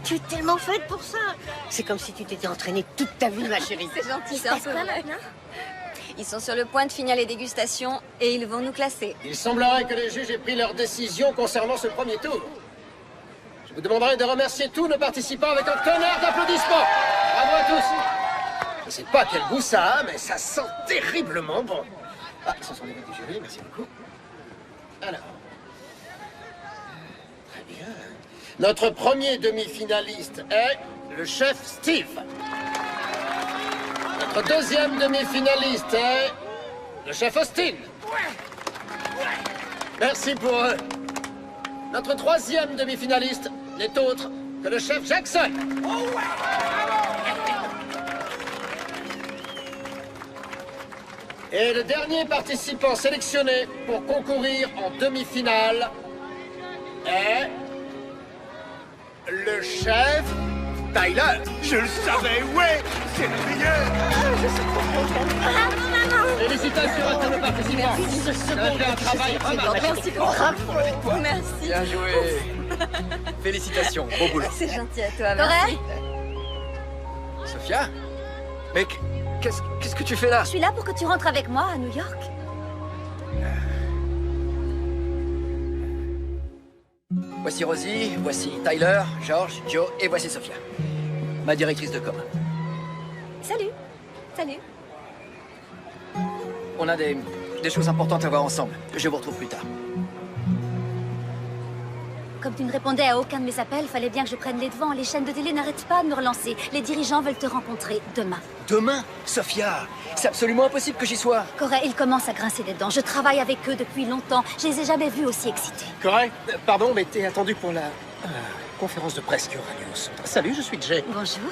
Tu es tellement faite pour ça. C'est comme si tu t'étais entraînée toute ta vie, ma chérie. C'est gentil, Il c'est se un passe peu quoi vrai. maintenant? Ils sont sur le point de finir les dégustations et ils vont nous classer. Il semblerait que les juges aient pris leur décision concernant ce premier tour. Je vous demanderai de remercier tous nos participants avec un tonnerre d'applaudissements. Bravo à tous. Je ne sais pas quel goût ça a, mais ça sent terriblement bon. Ah, ce sont les votes du jury, merci beaucoup. Alors. Très bien. Notre premier demi-finaliste est le chef Steve. Notre deuxième demi-finaliste est le chef Austin. Merci pour eux. Notre troisième demi-finaliste n'est autre que le chef Jackson. Et le dernier participant sélectionné pour concourir en demi-finale est le chef Tyler. Je le savais, ouais. C'est le meilleur. Félicitations à tous nos participants. Vous avez fait un travail remarquable. Merci beaucoup. Merci. Bien joué. Félicitations, beau boulot. C'est gentil à toi, merci. Sophia? Mais qu'est-ce que tu fais là? Je suis là pour que tu rentres avec moi à New York. Voici Rosie, voici Tyler, George, Joe et voici Sophia, ma directrice de com. Salut. Salut. On a des choses importantes à voir ensemble. Je vous retrouve plus tard. Comme tu ne répondais à aucun de mes appels, fallait bien que je prenne les devants. Les chaînes de télé n'arrêtent pas de me relancer. Les dirigeants veulent te rencontrer demain. Demain? Sophia, c'est absolument impossible que j'y sois. Corée, ils commencent à grincer des dents. Je travaille avec eux depuis longtemps. Je les ai jamais vus aussi excités. Correct. Pardon, mais t'es attendu pour la... conférence de presse qui aura lieu au centre. Salut, je suis Jay. Bonjour.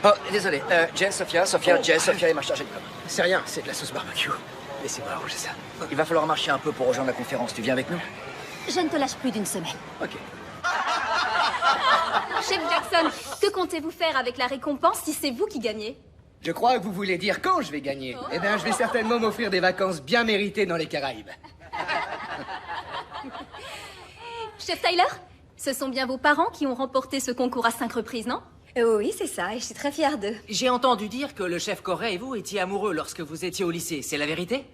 Oh, désolé. Jay, Sophia, Jay, Sophia est ma chargée de com. C'est rien, c'est de la sauce barbecue. Laissez-moi arranger ça. Il va falloir marcher un peu pour rejoindre la conférence. Tu viens avec nous? Je ne te lâche plus d'une semaine. Ok. Chef Jackson, que comptez-vous faire avec la récompense si c'est vous qui gagnez? Je crois que vous voulez dire quand je vais gagner. Eh bien, je vais certainement m'offrir des vacances bien méritées dans les Caraïbes. Chef Tyler, ce sont bien vos parents qui ont remporté ce concours à 5 reprises, non? Oui, c'est ça, et je suis très fière d'eux. J'ai entendu dire que le chef Corey et vous étiez amoureux lorsque vous étiez au lycée. C'est la vérité?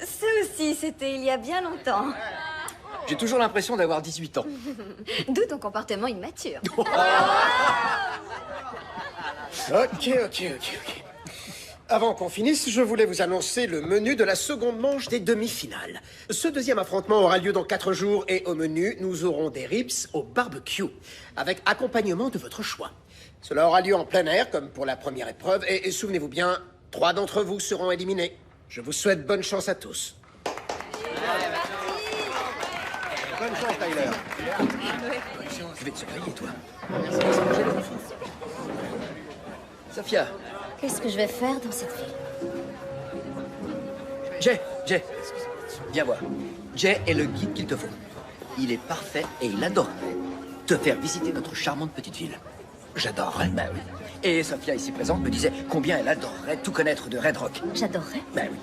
Ça aussi, c'était il y a bien longtemps. J'ai toujours l'impression d'avoir 18 ans. D'où ton comportement immature. Ok. Avant qu'on finisse, je voulais vous annoncer le menu de la seconde manche des demi-finales. Ce deuxième affrontement aura lieu dans 4 jours et au menu, nous aurons des ribs au barbecue, avec accompagnement de votre choix. Cela aura lieu en plein air, comme pour la première épreuve, et souvenez-vous bien, 3 d'entre vous seront éliminés. Je vous souhaite bonne chance à tous. Bonne chance, Tyler. Je vais te surveiller, toi. Sophia. Qu'est-ce que je vais faire dans cette ville? Jay, viens voir. Jay est le guide qu'il te faut. Il est parfait et il adorerait te faire visiter notre charmante petite ville. J'adorerais. Ben oui. Et Sophia, ici présente, me disait combien elle adorerait tout connaître de Red Rock. J'adorerais. Ben oui.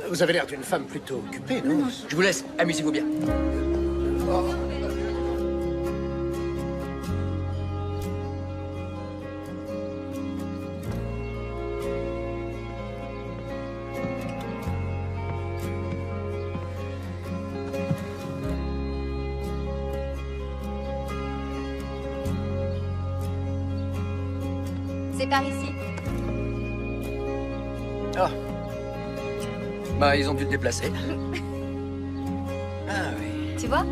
Vous avez l'air d'une femme plutôt occupée, non? Je vous laisse, amusez-vous bien. C'est par ici. Ah. Bah, ils ont dû te déplacer. Ah oui. Tu vois?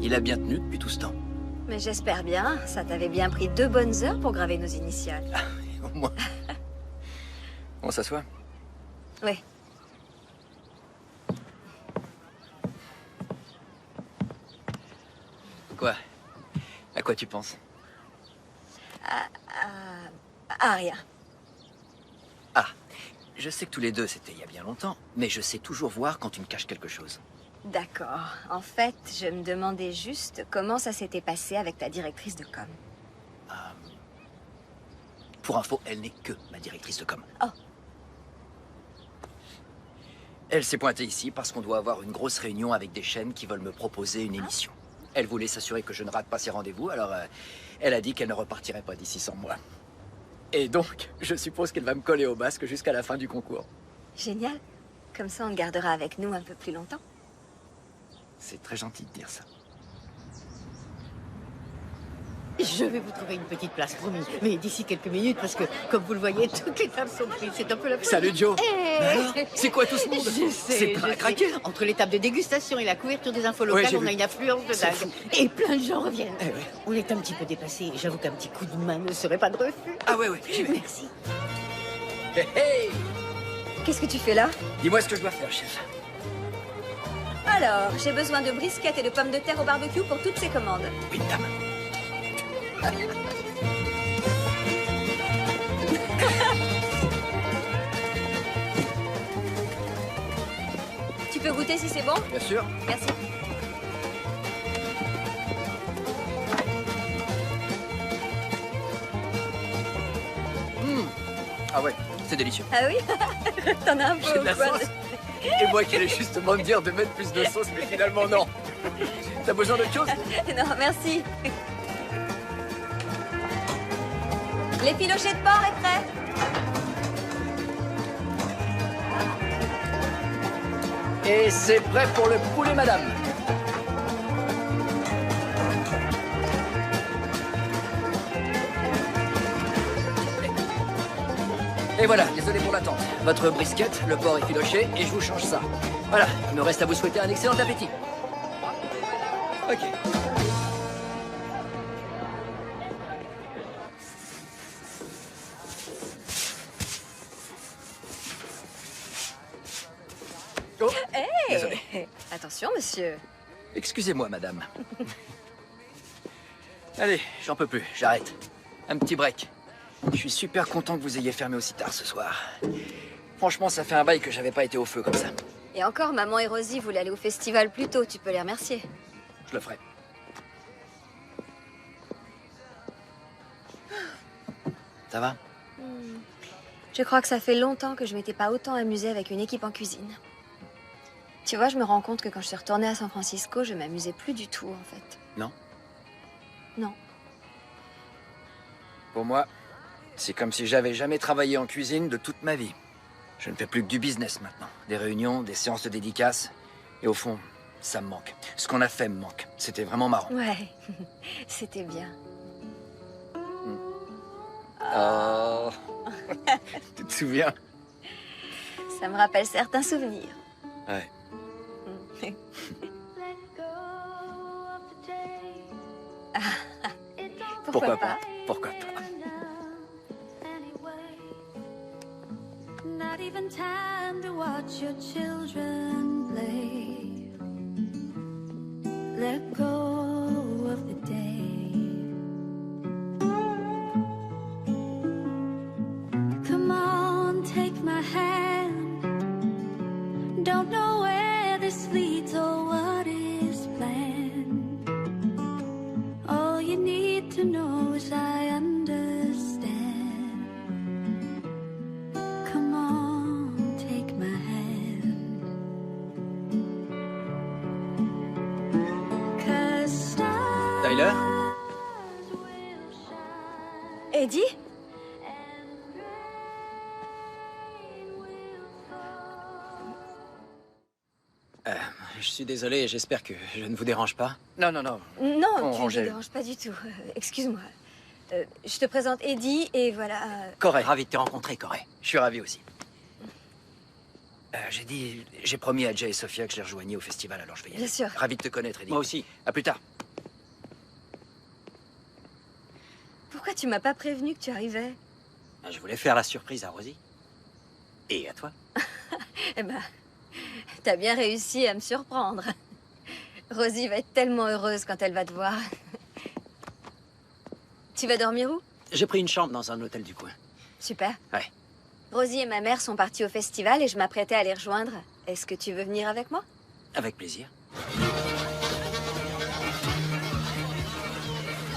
Il a bien tenu depuis tout ce temps. Mais j'espère bien. Ça t'avait bien pris 2 bonnes heures pour graver nos initiales. Au moins. On s'assoit? Oui. Quoi? À quoi tu penses? Ah, rien. Ah, je sais que tous les deux c'était il y a bien longtemps, mais je sais toujours voir quand tu me caches quelque chose. D'accord. En fait, je me demandais juste comment ça s'était passé avec ta directrice de com. Pour info, elle n'est que ma directrice de com. Oh. Elle s'est pointée ici parce qu'on doit avoir une grosse réunion avec des chaînes qui veulent me proposer une émission. Elle voulait s'assurer que je ne rate pas ses rendez-vous, alors elle a dit qu'elle ne repartirait pas d'ici sans moi. Et donc, je suppose qu'elle va me coller au basque jusqu'à la fin du concours. Génial. Comme ça, on te gardera avec nous un peu plus longtemps. C'est très gentil de dire ça. Je vais vous trouver une petite place, promis. Mais d'ici quelques minutes, parce que, comme vous le voyez, toutes les tables sont prises. C'est un peu la folie. Salut Joe. Hey. Alors, c'est quoi tout ce monde? Je sais, C'est pas à craquer. Entre les tables de dégustation et la couverture des infos locales, j'ai on a vu. une affluence de C'est dingue. fou. Et plein de gens reviennent. Eh ouais. On est un petit peu dépassés. J'avoue qu'un petit coup de main ne serait pas de refus. Ah ouais, j'y vais. Merci. Hey, hey. Qu'est-ce que tu fais là? Dis-moi ce que je dois faire, chef. Alors, j'ai besoin de brisquettes et de pommes de terre au barbecue pour toutes ces commandes. Oui, dame. Tu peux goûter si c'est bon? Bien sûr. Merci. Ah ouais, c'est délicieux. Ah oui? T'en as un peu J'ai de ou la quoi? sauce. Et moi qui allais justement me dire de mettre plus de sauce, mais finalement non. T'as besoin d'autre chose? Non, merci. L'effiloché de porc est prêt. Et c'est prêt pour le poulet, madame. Et voilà, désolé pour l'attente. Votre brisquette, le porc effiloché, et je vous change ça. Voilà, il me reste à vous souhaiter un excellent appétit. Ok. Oh, désolé. Attention, monsieur. Excusez-moi, madame. Allez, j'en peux plus, j'arrête. Un petit break. Je suis super content que vous ayez fermé aussi tard ce soir. Franchement, ça fait un bail que j'avais pas été au feu comme ça. Et encore, maman et Rosie voulaient aller au festival plus tôt, tu peux les remercier. Je le ferai. Ça va? Je crois que ça fait longtemps que je m'étais pas autant amusée avec une équipe en cuisine. Tu vois, je me rends compte que quand je suis retournée à San Francisco, je m'amusais plus du tout, en fait. Non? Non. Pour moi, c'est comme si j'avais jamais travaillé en cuisine de toute ma vie. Je ne fais plus que du business maintenant. Des réunions, des séances de dédicaces. Et au fond, ça me manque. Ce qu'on a fait me manque. C'était vraiment marrant. Ouais, c'était bien. Oh. Tu te souviens? Ça me rappelle certains souvenirs. Ouais. Pourquoi pas? Pourquoi pas? Not even time to watch your children play. Let go of the day. Come on, take my hand. Don't know where this leads or what is planned. All you need to know is I understand. Come on, take my hand. 'Cause Tyler? Eddie? Je suis désolé, j'espère que je ne vous dérange pas. Non, non, non. Non, tu ne Angèle. me déranges pas du tout. Excuse-moi. Je te présente Eddie et voilà. Corée. Ravi de te rencontrer, Corée. Je suis ravi aussi. J'ai promis à Jay et Sophia que je les rejoignais au festival, alors je vais y aller. Bien sûr. Ravi de te connaître, Eddie. Moi aussi. À plus tard. Pourquoi tu m'as pas prévenu que tu arrivais? Je voulais faire la surprise à Rosie. Et à toi. Eh ben, t'as bien réussi à me surprendre. Rosie va être tellement heureuse quand elle va te voir. Tu vas dormir où? J'ai pris une chambre dans un hôtel du coin. Super. Ouais. Rosie et ma mère sont partis au festival et je m'apprêtais à les rejoindre. Est-ce que tu veux venir avec moi? Avec plaisir.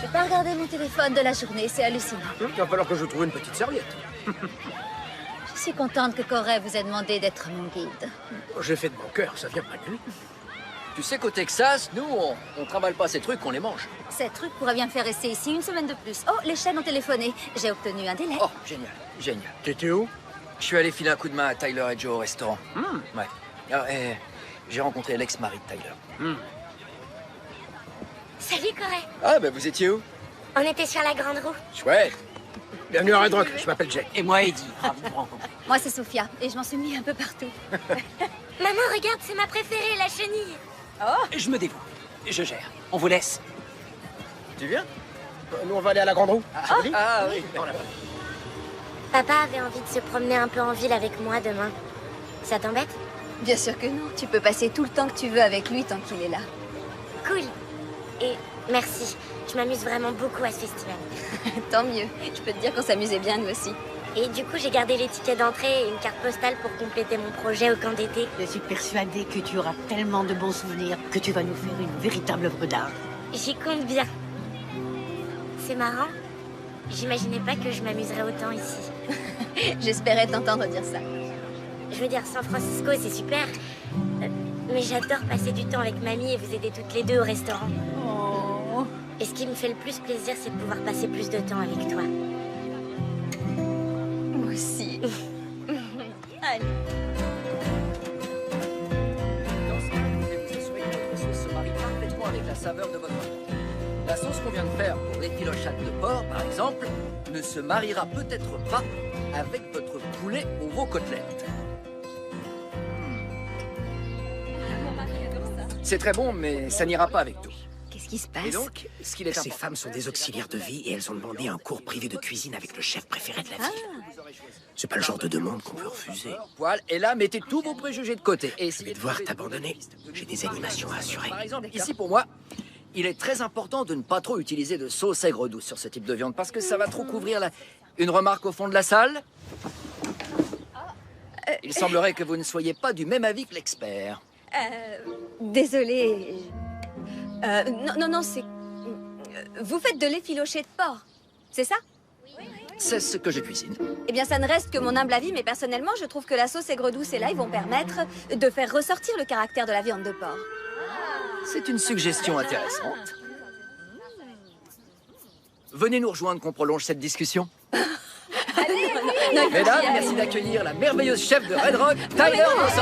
J'ai pas regardé mon téléphone de la journée, c'est hallucinant. Il va falloir que je trouve une petite serviette. Je suis contente que Corey vous ait demandé d'être mon guide. J'ai fait de mon cœur, ça vient pas de lui. Tu sais qu'au Texas, nous, on trimballe pas ces trucs, on les mange. Ces trucs pourraient bien me faire rester ici une semaine de plus. Oh, les chaînes ont téléphoné. J'ai obtenu un délai. Oh, génial, génial. T'étais où? Je suis allé filer un coup de main à Tyler et Joe au restaurant. Ouais. Ah, et j'ai rencontré l'ex-mari de Tyler. Salut, Corée. Ah, bah vous étiez où? On était sur la grande roue. Chouette. Bienvenue à Red Rock, je m'appelle Jay. Et moi, Eddie. Ravi de vous rencontrer. Moi, c'est Sophia et je m'en suis mis un peu partout. Maman, regarde, c'est ma préférée, la chenille. Je me dévoue. Je gère. On vous laisse. Tu viens? Nous, on va aller à la Grande Roue. Ça vous dit? Ah oui. Voilà. Papa avait envie de se promener un peu en ville avec moi demain. Ça t'embête? Bien sûr que non. Tu peux passer tout le temps que tu veux avec lui tant qu'il est là. Cool. Et merci. Je m'amuse vraiment beaucoup à ce festival. Tant mieux. Je peux te dire qu'on s'amusait bien, nous aussi. Et du coup, j'ai gardé les tickets d'entrée et une carte postale pour compléter mon projet au camp d'été. Je suis persuadée que tu auras tellement de bons souvenirs que tu vas nous faire une véritable œuvre d'art. J'y compte bien. C'est marrant. J'imaginais pas que je m'amuserais autant ici. J'espérais t'entendre dire ça. Je veux dire, San Francisco, c'est super. Mais j'adore passer du temps avec mamie et vous aider toutes les deux au restaurant. Oh. Et ce qui me fait le plus plaisir, c'est de pouvoir passer plus de temps avec toi. Moi aussi. Allez. Dans ce cas, vous devez vous assurer que votre sauce se marie parfaitement avec la saveur de votre viande. La sauce qu'on vient de faire pour l'effilochade de porc, par exemple, ne se mariera peut-être pas avec votre poulet ou vos côtelettes. C'est très bon, mais ça n'ira pas avec tout. Qu'est-ce Qu'est-ce qui se passe? Et donc, ce qu'il est Ces important... femmes sont des auxiliaires de vie et elles ont demandé un cours privé de cuisine avec le chef préféré de la ville. C'est pas le genre de demande qu'on peut refuser. Poil, et là, mettez tous vos préjugés de côté. Et Je vais devoir t'abandonner. J'ai des animations à assurer. Par exemple, ici pour moi, il est très important de ne pas trop utiliser de sauce aigre douce sur ce type de viande parce que ça va trop couvrir la... Une remarque au fond de la salle? Il semblerait que vous ne soyez pas du même avis que l'expert. Désolée. Non, c'est... Vous faites de l'effiloché de porc, c'est ça? C'est ce que je cuisine. Eh bien, ça ne reste que mon humble avis, mais personnellement, je trouve que la sauce aigre douce et l'ail vont permettre de faire ressortir le caractère de la viande de porc. C'est une suggestion intéressante. Venez nous rejoindre qu'on prolonge cette discussion. Non, Mesdames, merci d'accueillir la merveilleuse chef de Red Rock, Tyler Dawson.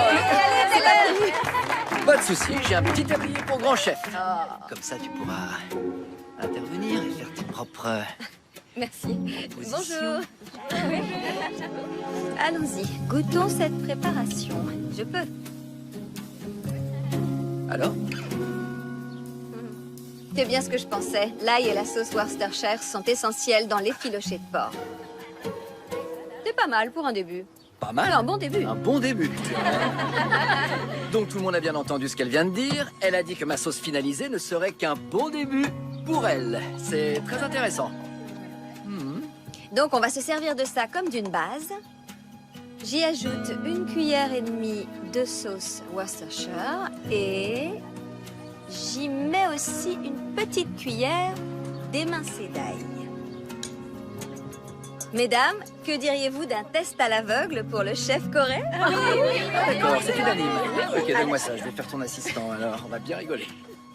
Pas de souci, j'ai un petit tablier pour grand chef. Comme ça, tu pourras intervenir et faire tes propres... Merci. Bonjour. Allons-y, goûtons cette préparation. Je peux. Alors? C'est bien ce que je pensais. L'ail et la sauce Worcestershire sont essentiels dans l'effiloché de porc. C'est pas mal pour un début. Pas mal. Un bon début. Un bon début. Donc tout le monde a bien entendu ce qu'elle vient de dire. Elle a dit que ma sauce finalisée ne serait qu'un bon début pour elle. C'est très intéressant. Donc on va se servir de ça comme d'une base. J'y ajoute 1,5 cuillère de sauce Worcestershire et j'y mets aussi une petite cuillère d'émincé d'ail. Mesdames, que diriez-vous d'un test à l'aveugle pour le chef coréen? D'accord, c'est unanime. Ok, donne-moi ça, je vais faire ton assistant alors. On va bien rigoler.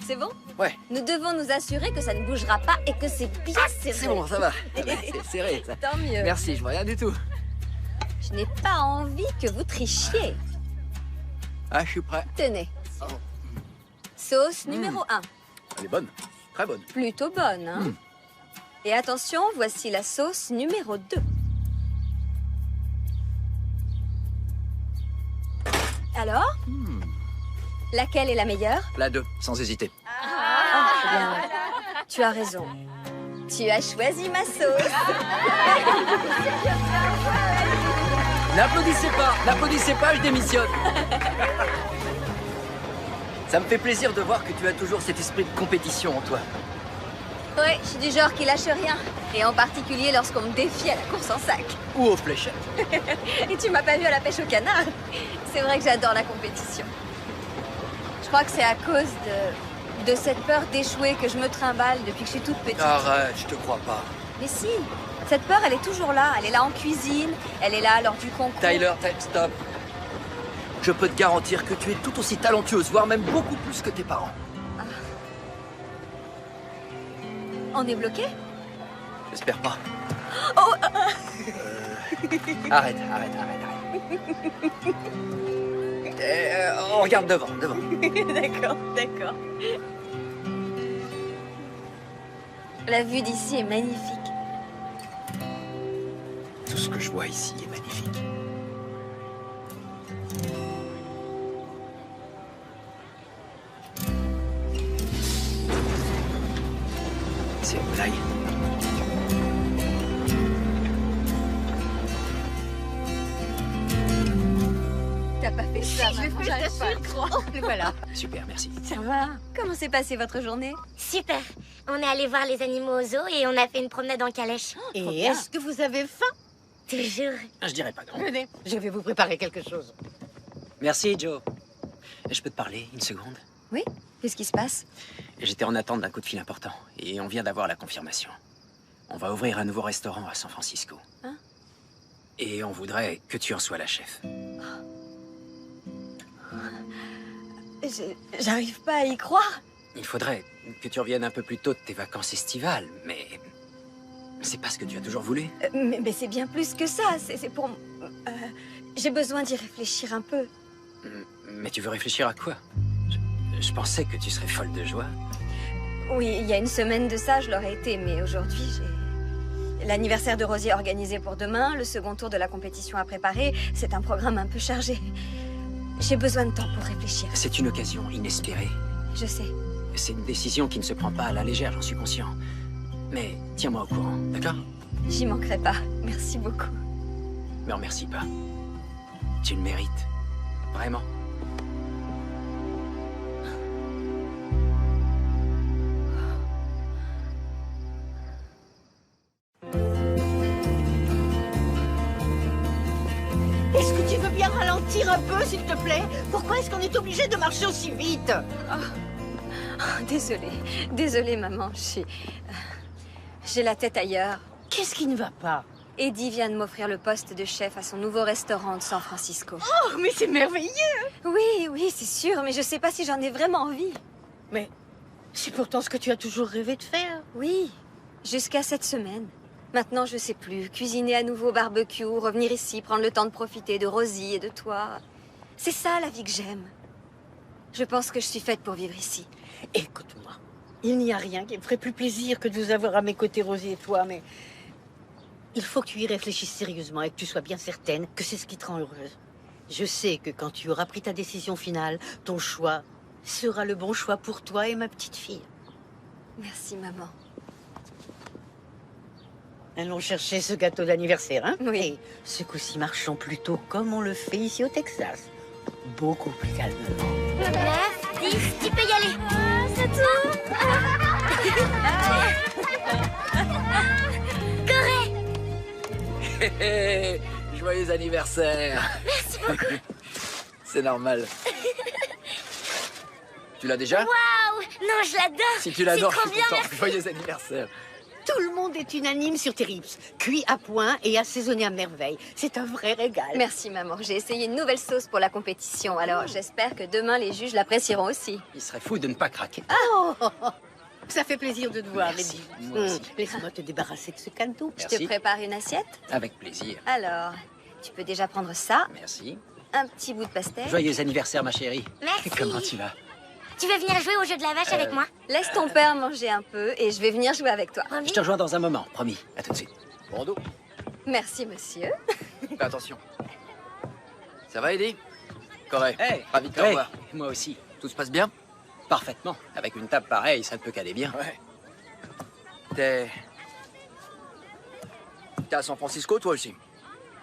C'est bon? Ouais. Nous devons nous assurer que ça ne bougera pas et que c'est bien serré. C'est bon, ça va. C'est serré, ça. Tant mieux. Merci, je vois rien du tout. Je n'ai pas envie que vous trichiez. Ah, je suis prêt. Tenez. Sauce numéro 1. Elle est bonne. Très bonne. Plutôt bonne, hein? Et attention, voici la sauce numéro 2. Alors? Laquelle est la meilleure? La 2, sans hésiter. Bien. Tu as raison. Tu as choisi ma sauce. N'applaudissez pas, je démissionne. Ça me fait plaisir de voir que tu as toujours cet esprit de compétition en toi. Oui, je suis du genre qui lâche rien. Et en particulier lorsqu'on me défie à la course en sac. Ou aux fléchettes. Et tu m'as pas vu à la pêche au canard. C'est vrai que j'adore la compétition. Je crois que c'est à cause de cette peur d'échouer que je me trimballe depuis que je suis toute petite. Arrête, je te crois pas. Mais si, cette peur, elle est toujours là. Elle est là en cuisine, elle est là lors du concours. Tyler, stop. Je peux te garantir que tu es tout aussi talentueuse, voire même beaucoup plus que tes parents. On est bloqué? J'espère pas. Oh Arrête. On regarde devant. D'accord. La vue d'ici est magnifique. Tout ce que je vois ici est magnifique. C'est une blague. T'as pas fait ça, maman, j'arrive pas à le croire. Le voilà. Super, merci. Ça va? Comment s'est passée votre journée? Super. On est allé voir les animaux au zoo et on a fait une promenade en calèche. Et est-ce que vous avez faim? Toujours. Je dirais pas non. Venez, je vais vous préparer quelque chose. Merci, Joe. Je peux te parler une seconde? Oui? Qu'est-ce qui se passe? J'étais en attente d'un coup de fil important et on vient d'avoir la confirmation. On va ouvrir un nouveau restaurant à San Francisco. Hein? Et on voudrait que tu en sois la chef. J'arrive pas à y croire. Il faudrait que tu reviennes un peu plus tôt de tes vacances estivales, mais c'est pas ce que tu as toujours voulu. Mais c'est bien plus que ça. C'est pour... j'ai besoin d'y réfléchir un peu. Mais tu veux réfléchir à quoi? Je pensais que tu serais folle de joie. Oui, il y a une semaine de ça, je l'aurais été, mais aujourd'hui, j'ai... L'anniversaire de Rosie est organisé pour demain, le second tour de la compétition à préparer. C'est un programme un peu chargé. J'ai besoin de temps pour réfléchir. C'est une occasion inespérée. Je sais. c'est une décision qui ne se prend pas à la légère, j'en suis conscient. Mais tiens-moi au courant, d'accord? J'y manquerai pas. Merci beaucoup. Me remercie pas. Tu le mérites. Vraiment. Est-ce que tu veux bien ralentir un peu, s'il te plaît? Pourquoi est-ce qu'on est obligé de marcher aussi vite? Désolée. Désolée, maman. J'ai la tête ailleurs. Qu'est-ce qui ne va pas? Eddie vient de m'offrir le poste de chef à son nouveau restaurant de San Francisco. Oh, mais c'est merveilleux! Oui, c'est sûr, mais je sais pas si j'en ai vraiment envie. Mais c'est pourtant ce que tu as toujours rêvé de faire. Oui, jusqu'à cette semaine. Maintenant, je sais plus. Cuisiner à nouveau au barbecue, revenir ici, prendre le temps de profiter de Rosie et de toi. C'est ça, la vie que j'aime. Je pense que je suis faite pour vivre ici. Écoute-moi, il n'y a rien qui me ferait plus plaisir que de vous avoir à mes côtés, Rosie et toi, mais il faut que tu y réfléchisses sérieusement et que tu sois bien certaine que c'est ce qui te rend heureuse. Je sais que quand tu auras pris ta décision finale, ton choix sera le bon choix pour toi et ma petite fille. Merci, maman. Allons chercher ce gâteau d'anniversaire, hein? Oui. Et ce coup-ci, marchons plutôt comme on le fait ici au Texas. Beaucoup plus calmement. 9, 10, tu peux y aller. C'est tout. Corée. Hé, hé, joyeux anniversaire. Merci beaucoup. C'est normal. Tu l'as déjà? Waouh. Non, je l'adore. Si tu l'adores, C'est je trop suis bien, content. merci. Joyeux anniversaire. Tout le monde est unanime sur tes rips. Cuits à point et assaisonnés à merveille. C'est un vrai régal. Merci, maman. J'ai essayé une nouvelle sauce pour la compétition, alors j'espère que demain, les juges l'apprécieront aussi. Il serait fou de ne pas craquer. Oh, ça fait plaisir de te voir, Merci, Eddie. moi aussi. Laisse-moi te débarrasser de ce cadeau. Je te Merci. prépare une assiette. Avec plaisir. Alors, tu peux déjà prendre ça, Merci. un petit bout de pastel. Joyeux anniversaire, ma chérie. Merci. Comment tu vas? Tu veux venir jouer au jeu de la vache avec moi? Laisse ton père manger un peu et je vais venir jouer avec toi. Promis? Je te rejoins dans un moment, promis. À tout de suite. Bon dos. Merci, monsieur. Fais attention. Ça va, Eddie? Corée. Hey, Ravi de te hey, revoir. moi aussi. Tout se passe bien? Parfaitement. Avec une table pareille, ça ne peut qu'aller bien. Ouais. T'es à San Francisco, toi aussi?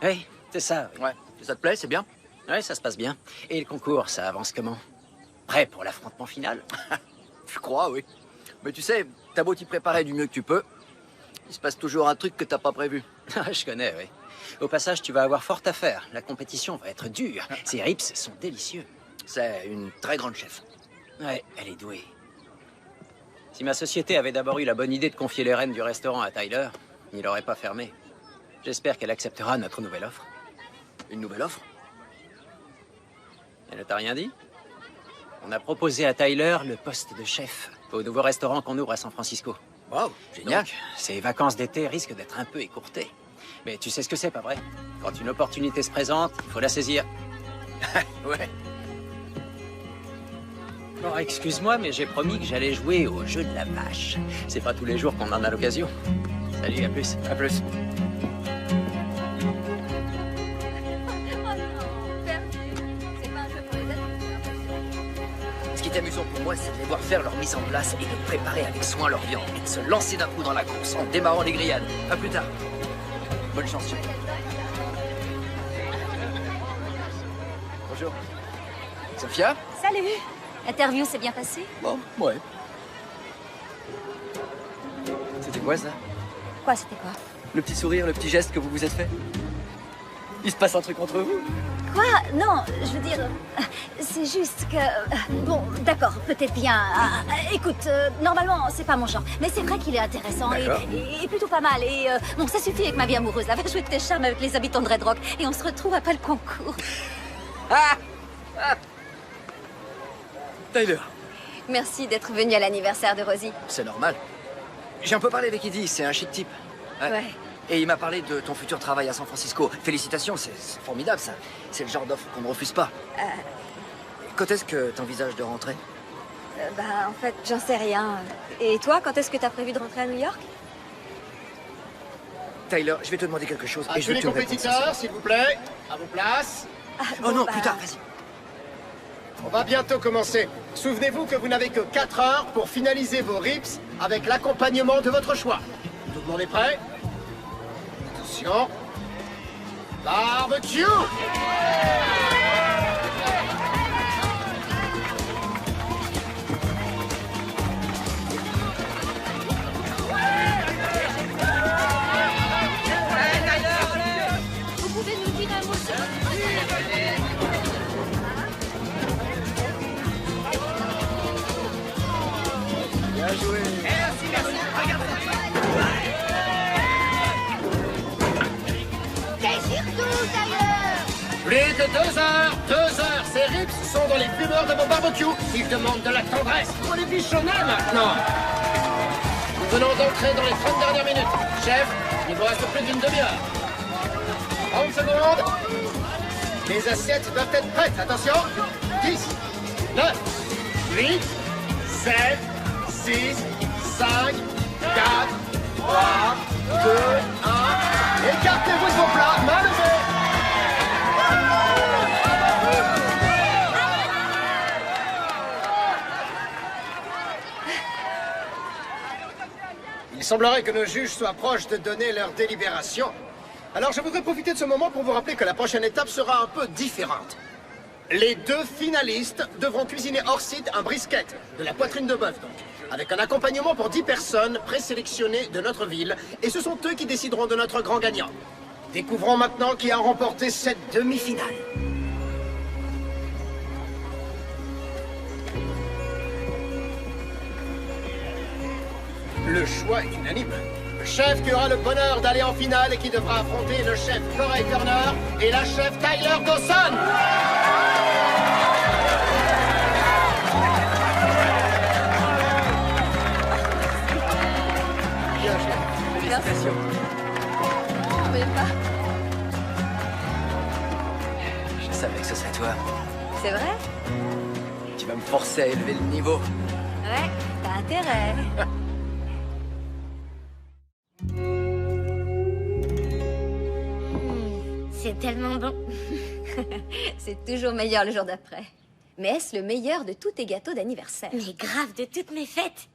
Oui, c'est ça. Ouais. Ça te plaît, c'est bien? Oui, ça se passe bien. Et le concours, ça avance comment? Prêt pour l'affrontement final? Je crois, oui. Mais tu sais, t'as beau t'y préparer du mieux que tu peux, il se passe toujours un truc que t'as pas prévu. Je connais, oui. Au passage, tu vas avoir fort à faire. La compétition va être dure. Ces rips sont délicieux. C'est une très grande chef. Ouais, elle est douée. Si ma société avait d'abord eu la bonne idée de confier les rênes du restaurant à Tyler, il n'aurait pas fermé. J'espère qu'elle acceptera notre nouvelle offre. Une nouvelle offre? Elle ne t'a rien dit? On a proposé à Tyler le poste de chef au nouveau restaurant qu'on ouvre à San Francisco. Wow, génial. Donc, ces vacances d'été risquent d'être un peu écourtées. Mais tu sais ce que c'est, pas vrai? Quand une opportunité se présente, il faut la saisir. Ouais. Bon, excuse-moi, mais j'ai promis que j'allais jouer au jeu de la vache. C'est pas tous les jours qu'on en a l'occasion. Salut, à plus. À plus. Ce qui est amusant pour moi, c'est de les voir faire leur mise en place et de préparer avec soin leur viande et de se lancer d'un coup dans la course en démarrant les grillades. À plus tard. Bonne chance, chérie. Bonjour. Sophia? Salut. L'interview s'est bien passée? Bon, ouais. C'était quoi ça? Quoi, c'était quoi? Le petit sourire, le petit geste que vous vous êtes fait? Il se passe un truc entre vous? Quoi? Non, je veux dire, c'est juste que... Bon, d'accord, peut-être bien. Écoute, normalement, c'est pas mon genre. Mais c'est vrai qu'il est intéressant et plutôt pas mal. Et bon, ça suffit avec ma vie amoureuse. Avec jouer de tes charmes avec les habitants de Red Rock. Et on se retrouve après le concours. Tyler. Merci d'être venu à l'anniversaire de Rosie. C'est normal. J'ai un peu parlé avec Eddie, c'est un chic type. Ouais. Et il m'a parlé de ton futur travail à San Francisco. Félicitations, c'est formidable ça. C'est le genre d'offre qu'on ne refuse pas. Quand est-ce que t'envisages de rentrer? En fait, j'en sais rien. Et toi, quand est-ce que t'as prévu de rentrer à New York? Tyler, je vais te demander quelque chose À et je tous veux les que tu me répondes compétiteurs, sincèrement. s'il vous plaît, à vos places. Oh non, plus tard, vas-y. On va bientôt commencer. Souvenez-vous que vous n'avez que 4 heures pour finaliser vos rips avec l'accompagnement de votre choix. Tout le monde est prêt? Attention. Barbecue! Vous pouvez nous dire un mot sur votre projet? Bien joué. Plus de 2 heures! 2 heures! Ces rips sont dans les fumeurs de vos barbecues. Ils demandent de la tendresse. Pour les bichonnets maintenant! Nous venons d'entrer dans les 30 dernières minutes. Chef, il vous reste plus d'une demi-heure. 30 secondes. Les assiettes doivent être prêtes. Attention. 10, 9, 8, 7, 6, 5, 4, 3, 2, 1. Écartez-vous de vos plats. Main levée. Il semblerait que nos juges soient proches de donner leur délibération. Alors je voudrais profiter de ce moment pour vous rappeler que la prochaine étape sera un peu différente. Les 2 finalistes devront cuisiner hors site un brisket, de la poitrine de bœuf donc, avec un accompagnement pour 10 personnes présélectionnées de notre ville, et ce sont eux qui décideront de notre grand gagnant. Découvrons maintenant qui a remporté cette demi-finale. Le choix est unanime. Le chef qui aura le bonheur d'aller en finale et qui devra affronter le chef Corey Turner et la chef Tyler Dawson. Bien joué. Félicitations. Mais pas. Je savais que ce serait toi. C'est vrai? Tu vas me forcer à élever le niveau. Ouais, t'as intérêt. C'est tellement bon. C'est toujours meilleur le jour d'après. Mais est-ce le meilleur de tous tes gâteaux d'anniversaire? Mais grave, de toutes mes fêtes.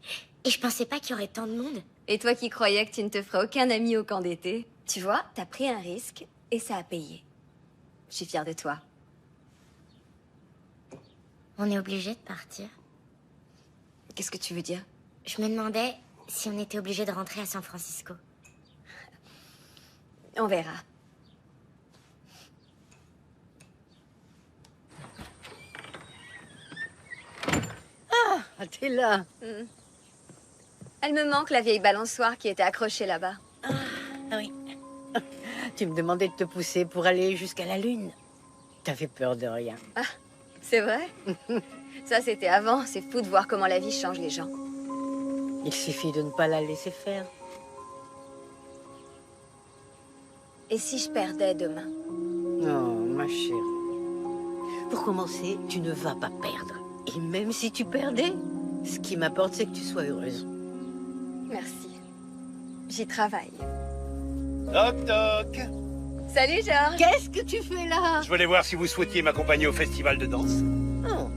Et je pensais pas qu'il y aurait tant de monde. Et toi qui croyais que tu ne te ferais aucun ami au camp d'été, tu vois, t'as pris un risque et ça a payé. Je suis fière de toi. On est obligé de partir. Qu'est-ce que tu veux dire? Je me demandais si on était obligé de rentrer à San Francisco. On verra. Ah, t'es là. Elle me manque, la vieille balançoire qui était accrochée là-bas. Ah oui. Tu me demandais de te pousser pour aller jusqu'à la Lune. T'avais peur de rien. Ah, c'est vrai? Ça, c'était avant. C'est fou de voir comment la vie change les gens. Il suffit de ne pas la laisser faire. Et si je perdais demain? Non, ma chérie. Pour commencer, tu ne vas pas perdre. Et même si tu perdais, ce qui m'importe, c'est que tu sois heureuse. Merci. J'y travaille. Toc toc. Salut, Georges. Qu'est-ce que tu fais là? Je voulais voir si vous souhaitiez m'accompagner au festival de danse. Oh.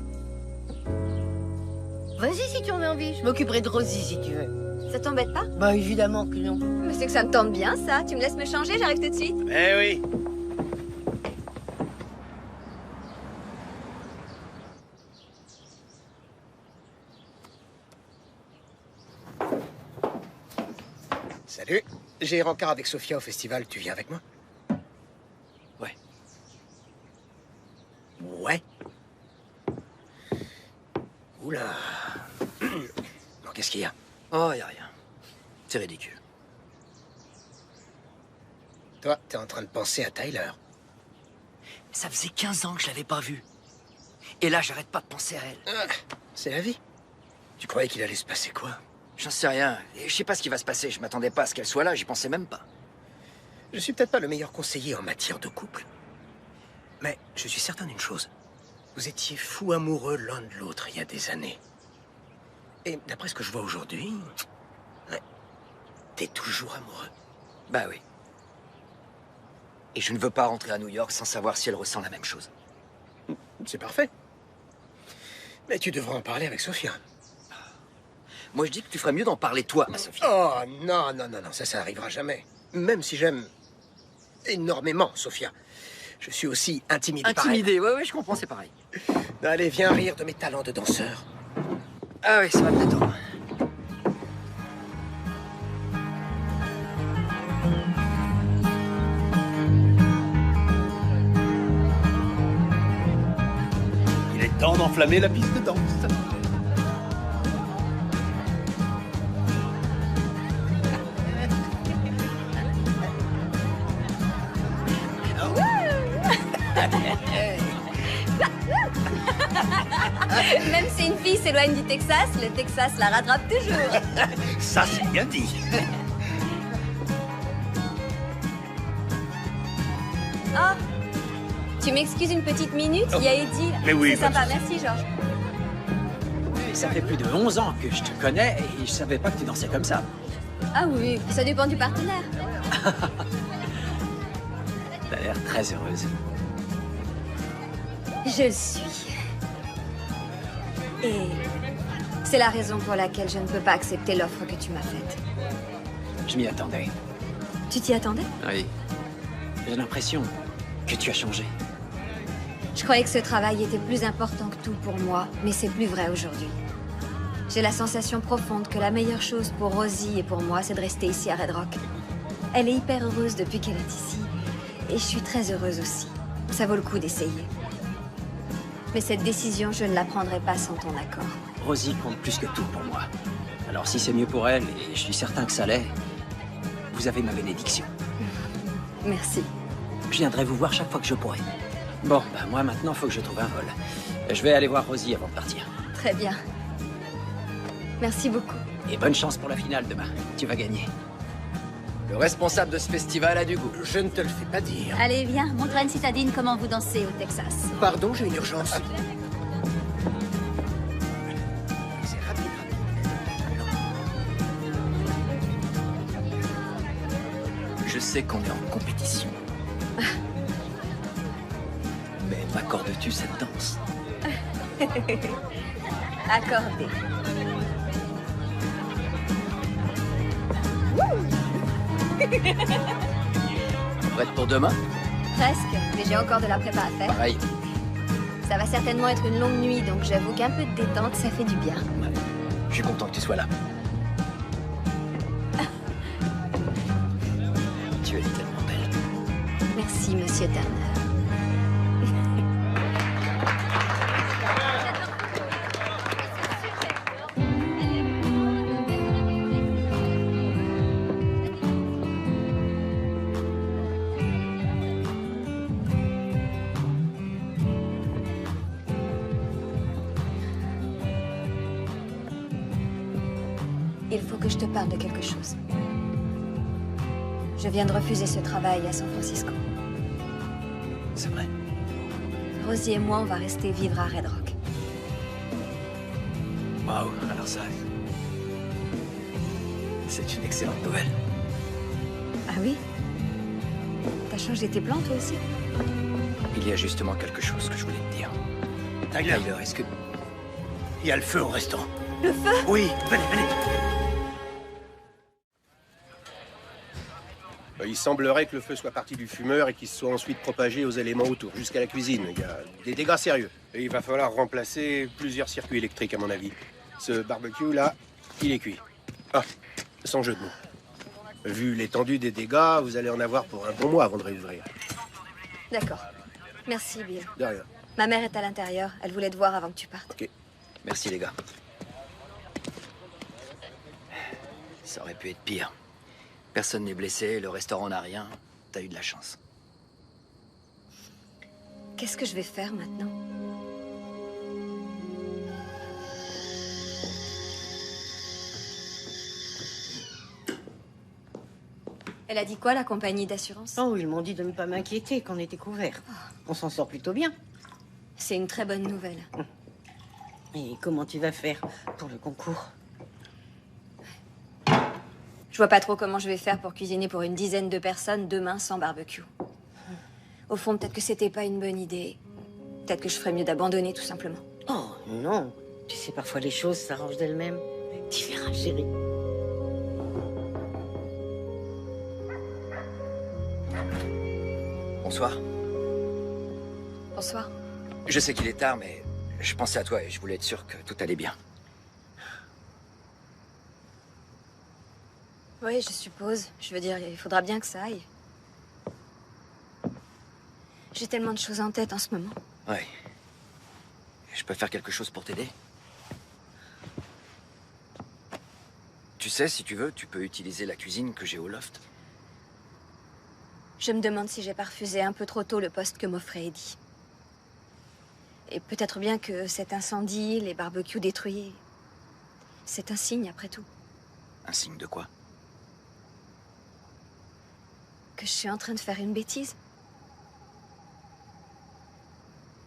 Vas-y si tu en as envie. Je m'occuperai de Rosie si tu veux. Ça t'embête pas? Bah évidemment que non. Mais c'est que ça me tente bien, ça. Tu me laisses me changer, j'arrive tout de suite. Eh oui. Salut. J'ai rencard avec Sophia au festival. Tu viens avec moi? Ouais. Ouais. Oula. Bon, qu'est-ce qu'il y a? Oh, y a rien. C'est ridicule. Toi, t'es en train de penser à Tyler. Ça faisait 15 ans que je l'avais pas vue. Et là, j'arrête pas de penser à elle. Ah, c'est la vie. Tu croyais qu'il allait se passer quoi? J'en sais rien. Et je sais pas ce qui va se passer. Je m'attendais pas à ce qu'elle soit là. J'y pensais même pas. Je suis peut-être pas le meilleur conseiller en matière de couple. Mais je suis certain d'une chose. Vous étiez fous amoureux l'un de l'autre il y a des années. Et d'après ce que je vois aujourd'hui, ouais, t'es toujours amoureux. Bah oui. Et je ne veux pas rentrer à New York sans savoir si elle ressent la même chose. C'est parfait. Mais tu devrais en parler avec Sophia. Moi, je dis que tu ferais mieux d'en parler toi à Sophia. Oh, non, non, non, non, ça arrivera jamais. Même si j'aime énormément Sophia. Je suis aussi intimidé par elle. Intimidé, ouais, je comprends, c'est pareil. Allez, viens rire de mes talents de danseur. Ah oui, ça va peut-être. Il est temps d'enflammer la piste de danse. Même si une fille s'éloigne du Texas, le Texas la rattrape toujours. Ça, c'est bien dit. Oh, tu m'excuses une petite minute? Il y a Eddie. Mais oui, c'est pas de sympa, souci. merci Georges. Ça fait plus de 11 ans que je te connais et je savais pas que tu dansais comme ça. Ah oui, ça dépend du partenaire. T'as l'air très heureuse. Je le suis. Et c'est la raison pour laquelle je ne peux pas accepter l'offre que tu m'as faite. Je m'y attendais. Tu t'y attendais? Oui. J'ai l'impression que tu as changé. Je croyais que ce travail était plus important que tout pour moi, mais c'est plus vrai aujourd'hui. J'ai la sensation profonde que la meilleure chose pour Rosie et pour moi, c'est de rester ici à Red Rock. Elle est hyper heureuse depuis qu'elle est ici, et je suis très heureuse aussi. Ça vaut le coup d'essayer. Mais cette décision, je ne la prendrai pas sans ton accord. Rosie compte plus que tout pour moi. Alors si c'est mieux pour elle, et je suis certain que ça l'est, vous avez ma bénédiction. Merci. Je viendrai vous voir chaque fois que je pourrai. Bon, ben moi maintenant, faut que je trouve un vol. Je vais aller voir Rosie avant de partir. Très bien. Merci beaucoup. Et bonne chance pour la finale demain. Tu vas gagner. Le responsable de ce festival a du goût. Je ne te le fais pas dire. Allez, viens, montre à une citadine comment vous dansez au Texas. Pardon, j'ai une urgence. C'est rapide. Je sais qu'on est en compétition. Mais m'accordes-tu cette danse? Accordé. Prête pour demain? Presque, mais j'ai encore de la prépa à faire. Pareil. Ça va certainement être une longue nuit, donc j'avoue qu'un peu de détente, ça fait du bien. Ouais. Je suis content que tu sois là. Tu es tellement belle. Merci, monsieur Turner. Il faut que je te parle de quelque chose. Je viens de refuser ce travail à San Francisco. C'est vrai. Rosie et moi, on va rester vivre à Red Rock. Waouh, alors ça... C'est une excellente nouvelle. Ah oui? T'as changé tes plans, toi aussi? Il y a justement quelque chose que je voulais te dire. Tyler, est-ce que... il y a le feu au restaurant. Le feu? Oui, venez, venez. Il semblerait que le feu soit parti du fumeur et qu'il se soit ensuite propagé aux éléments autour, jusqu'à la cuisine. Il y a des dégâts sérieux. Et il va falloir remplacer plusieurs circuits électriques, à mon avis. Ce barbecue-là, il est cuit. Ah, sans jeu de mots. Vu l'étendue des dégâts, vous allez en avoir pour un bon mois avant de réouvrir. D'accord. Merci, Bill. De rien. Ma mère est à l'intérieur. Elle voulait te voir avant que tu partes. Ok. Merci, les gars. Ça aurait pu être pire. Personne n'est blessé, le restaurant n'a rien. T'as eu de la chance. Qu'est-ce que je vais faire maintenant? Elle a dit quoi, la compagnie d'assurance? Oh, ils m'ont dit de ne pas m'inquiéter, qu'on était couverts. On s'en sort plutôt bien. C'est une très bonne nouvelle. Et comment tu vas faire pour le concours? Je vois pas trop comment je vais faire pour cuisiner pour une dizaine de personnes demain sans barbecue. Au fond, peut-être que c'était pas une bonne idée. Peut-être que je ferais mieux d'abandonner, tout simplement. Oh non, tu sais, parfois les choses s'arrangent d'elles-mêmes. Tu verras, chérie. Bonsoir. Bonsoir. Je sais qu'il est tard, mais je pensais à toi et je voulais être sûr que tout allait bien. Oui, je suppose. Je veux dire, il faudra bien que ça aille. J'ai tellement de choses en tête en ce moment. Ouais. Je peux faire quelque chose pour t'aider? Tu sais, si tu veux, tu peux utiliser la cuisine que j'ai au loft. Je me demande si j'ai pas refusé un peu trop tôt le poste que m'offrait Eddie. Et peut-être bien que cet incendie, les barbecues détruits, c'est un signe après tout. Un signe de quoi? Que je suis en train de faire une bêtise.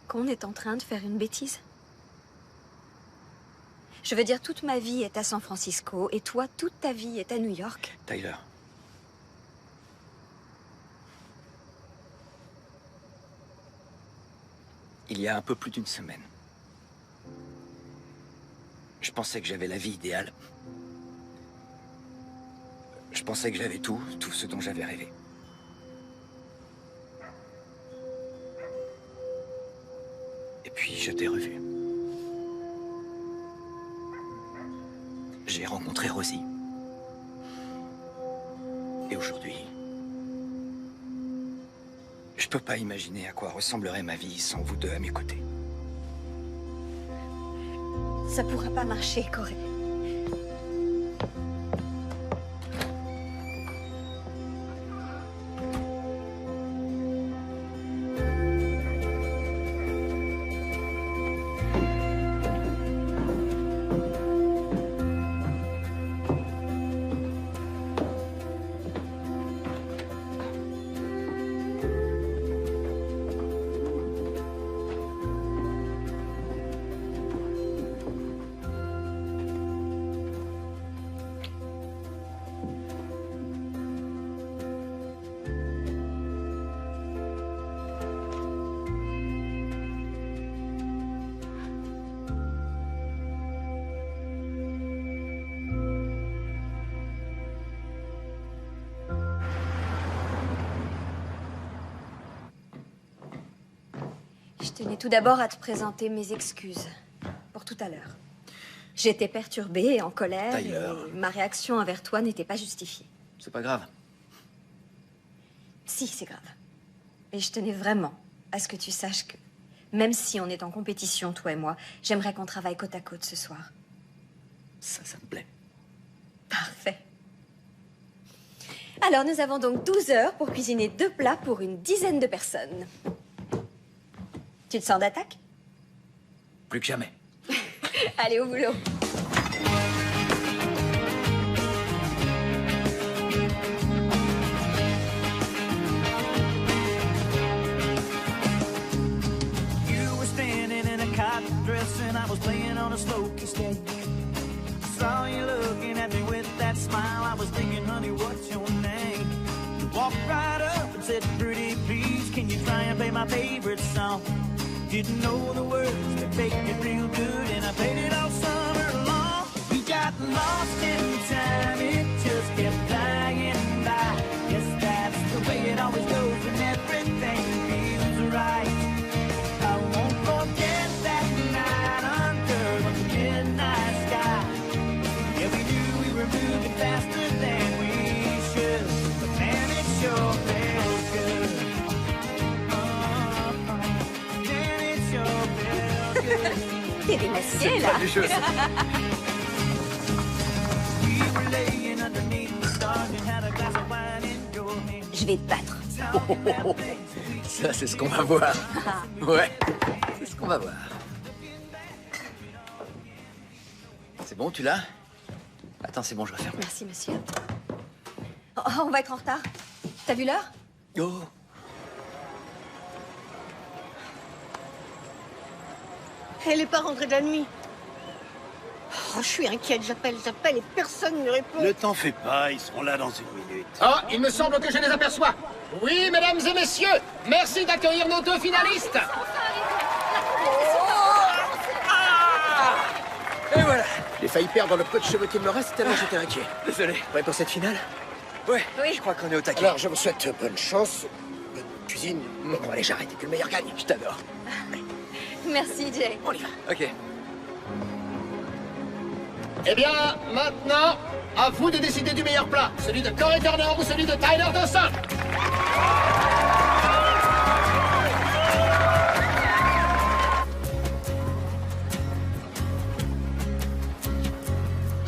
Qu'on est en train de faire une bêtise. Je veux dire, toute ma vie est à San Francisco, et toi, toute ta vie est à New York. Tyler. Il y a un peu plus d'une semaine, je pensais que j'avais la vie idéale. Je pensais que j'avais tout ce dont j'avais rêvé. Et puis je t'ai revu. J'ai rencontré Rosie. Et aujourd'hui, je peux pas imaginer à quoi ressemblerait ma vie sans vous deux à mes côtés. Ça pourra pas marcher, Corey. Je tenais tout d'abord à te présenter mes excuses pour tout à l'heure. J'étais perturbée et en colère, Tyler. et ma réaction envers toi n'était pas justifiée. C'est pas grave. Si, c'est grave. Et je tenais vraiment à ce que tu saches que, même si on est en compétition, toi et moi, j'aimerais qu'on travaille côte à côte ce soir. Ça me plaît. Parfait. Alors, nous avons donc 12 heures pour cuisiner 2 plats pour une dizaine de personnes. Tu te sens d'attaque? Plus que jamais. Allez, au boulot. You were standing in a cotton dress and I was playing on a smoky stage. Saw you looking at me with that smile. I was thinking, honey, what's your name? You walked right up and said, pretty please, can you try and play my favorite song? Didn't know the words, but baked it real good, and I played it all summer long. We got lost in time, it just kept flying by. Guess that's the way it always goes when everything feels right. I won't forget that night under the midnight sky. Yeah, we knew we were moving faster than we should, but man, it sure felt good. Man, it sure felt good. T'es démasqué, là. Pas du jeu, ça. We were laying underneath the stars and had a glass of wine in your hand. Je vais te battre. Ça, c'est ce qu'on va voir. Ouais, c'est ce qu'on va voir. C'est bon, tu l'as? Attends, c'est bon, je referme. Merci, monsieur. Oh, on va être en retard. T'as vu l'heure? Oh. Elle n'est pas rentrée de la nuit. Oh, je suis inquiète, j'appelle et personne ne répond. Ne t'en fais pas, ils seront là dans une minute. Ah, il me semble que je les aperçois. Oui, mesdames et messieurs, merci d'accueillir nos 2 finalistes. failli perdre le peu de cheveux qu'il me reste tellement j'étais inquiet. Désolé. Prêt pour cette finale? Ouais, Oui. je crois qu'on est au taquet. Alors, je vous souhaite bonne chance. Bonne cuisine. Bon, allez, j'arrête et que le meilleur gagne. Je t'adore. Merci, Jay. On y va. Ok. Eh bien, maintenant, à vous de décider du meilleur plat. Celui de Corey Turner ou celui de Tyler Dawson.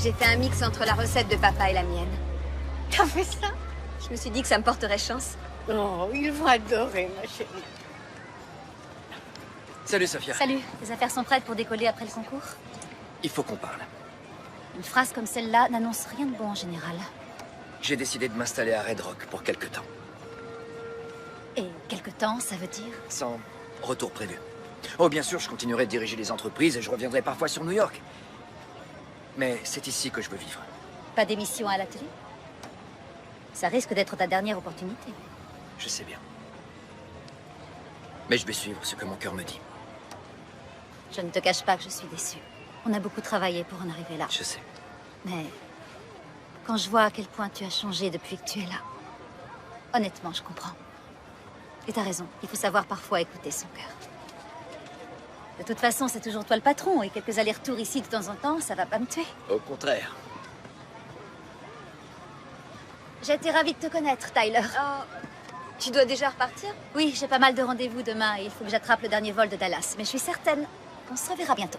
J'ai fait un mix entre la recette de papa et la mienne. T'as fait ça? Je me suis dit que ça me porterait chance. Oh, ils vont adorer, ma chérie. Salut, Sophia. Salut, les affaires sont prêtes pour décoller après le concours? Il faut qu'on parle. Une phrase comme celle-là n'annonce rien de bon en général. J'ai décidé de m'installer à Red Rock pour quelque temps. Et quelque temps, ça veut dire? Sans retour prévu. Oh, bien sûr, je continuerai de diriger les entreprises et je reviendrai parfois sur New York. Mais c'est ici que je veux vivre. Pas d'émission à la télé? Ça risque d'être ta dernière opportunité. Je sais bien. Mais je vais suivre ce que mon cœur me dit. Je ne te cache pas que je suis déçue. On a beaucoup travaillé pour en arriver là. Je sais. Mais quand je vois à quel point tu as changé depuis que tu es là, honnêtement, je comprends. Et t'as raison, il faut savoir parfois écouter son cœur. De toute façon, c'est toujours toi le patron, et quelques allers-retours ici de temps en temps, ça va pas me tuer. Au contraire. J'ai été ravie de te connaître, Tyler. Oh, tu dois déjà repartir? Oui, j'ai pas mal de rendez-vous demain, et il faut que j'attrape le dernier vol de Dallas. Mais je suis certaine qu'on se reverra bientôt.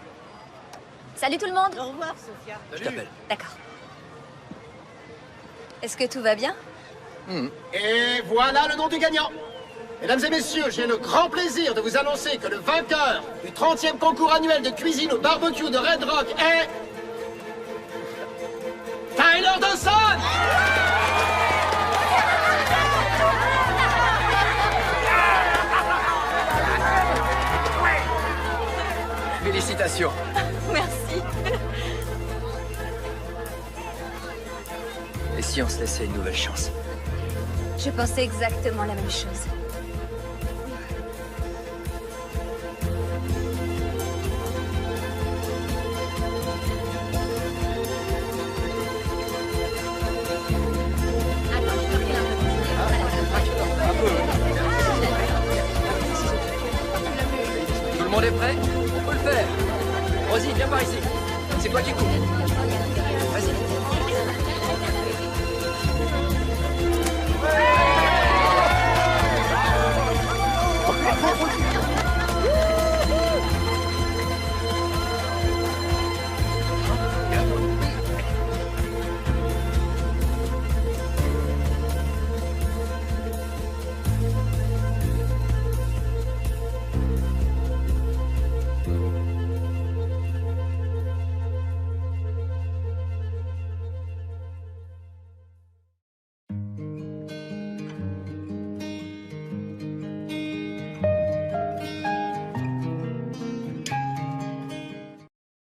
Salut tout le monde! Au revoir, Sophia. Je t'appelle. D'accord. Est-ce que tout va bien? Et voilà le nom du gagnant. Mesdames et messieurs, j'ai le grand plaisir de vous annoncer que le vainqueur du 30e concours annuel de cuisine au barbecue de Red Rock est... Tyler Dawson! Félicitations. Merci. Et si on se laissait une nouvelle chance? Je pensais exactement la même chose. Tout le monde est prêt? On peut le faire. Rosie, viens par ici. C'est toi qui cours.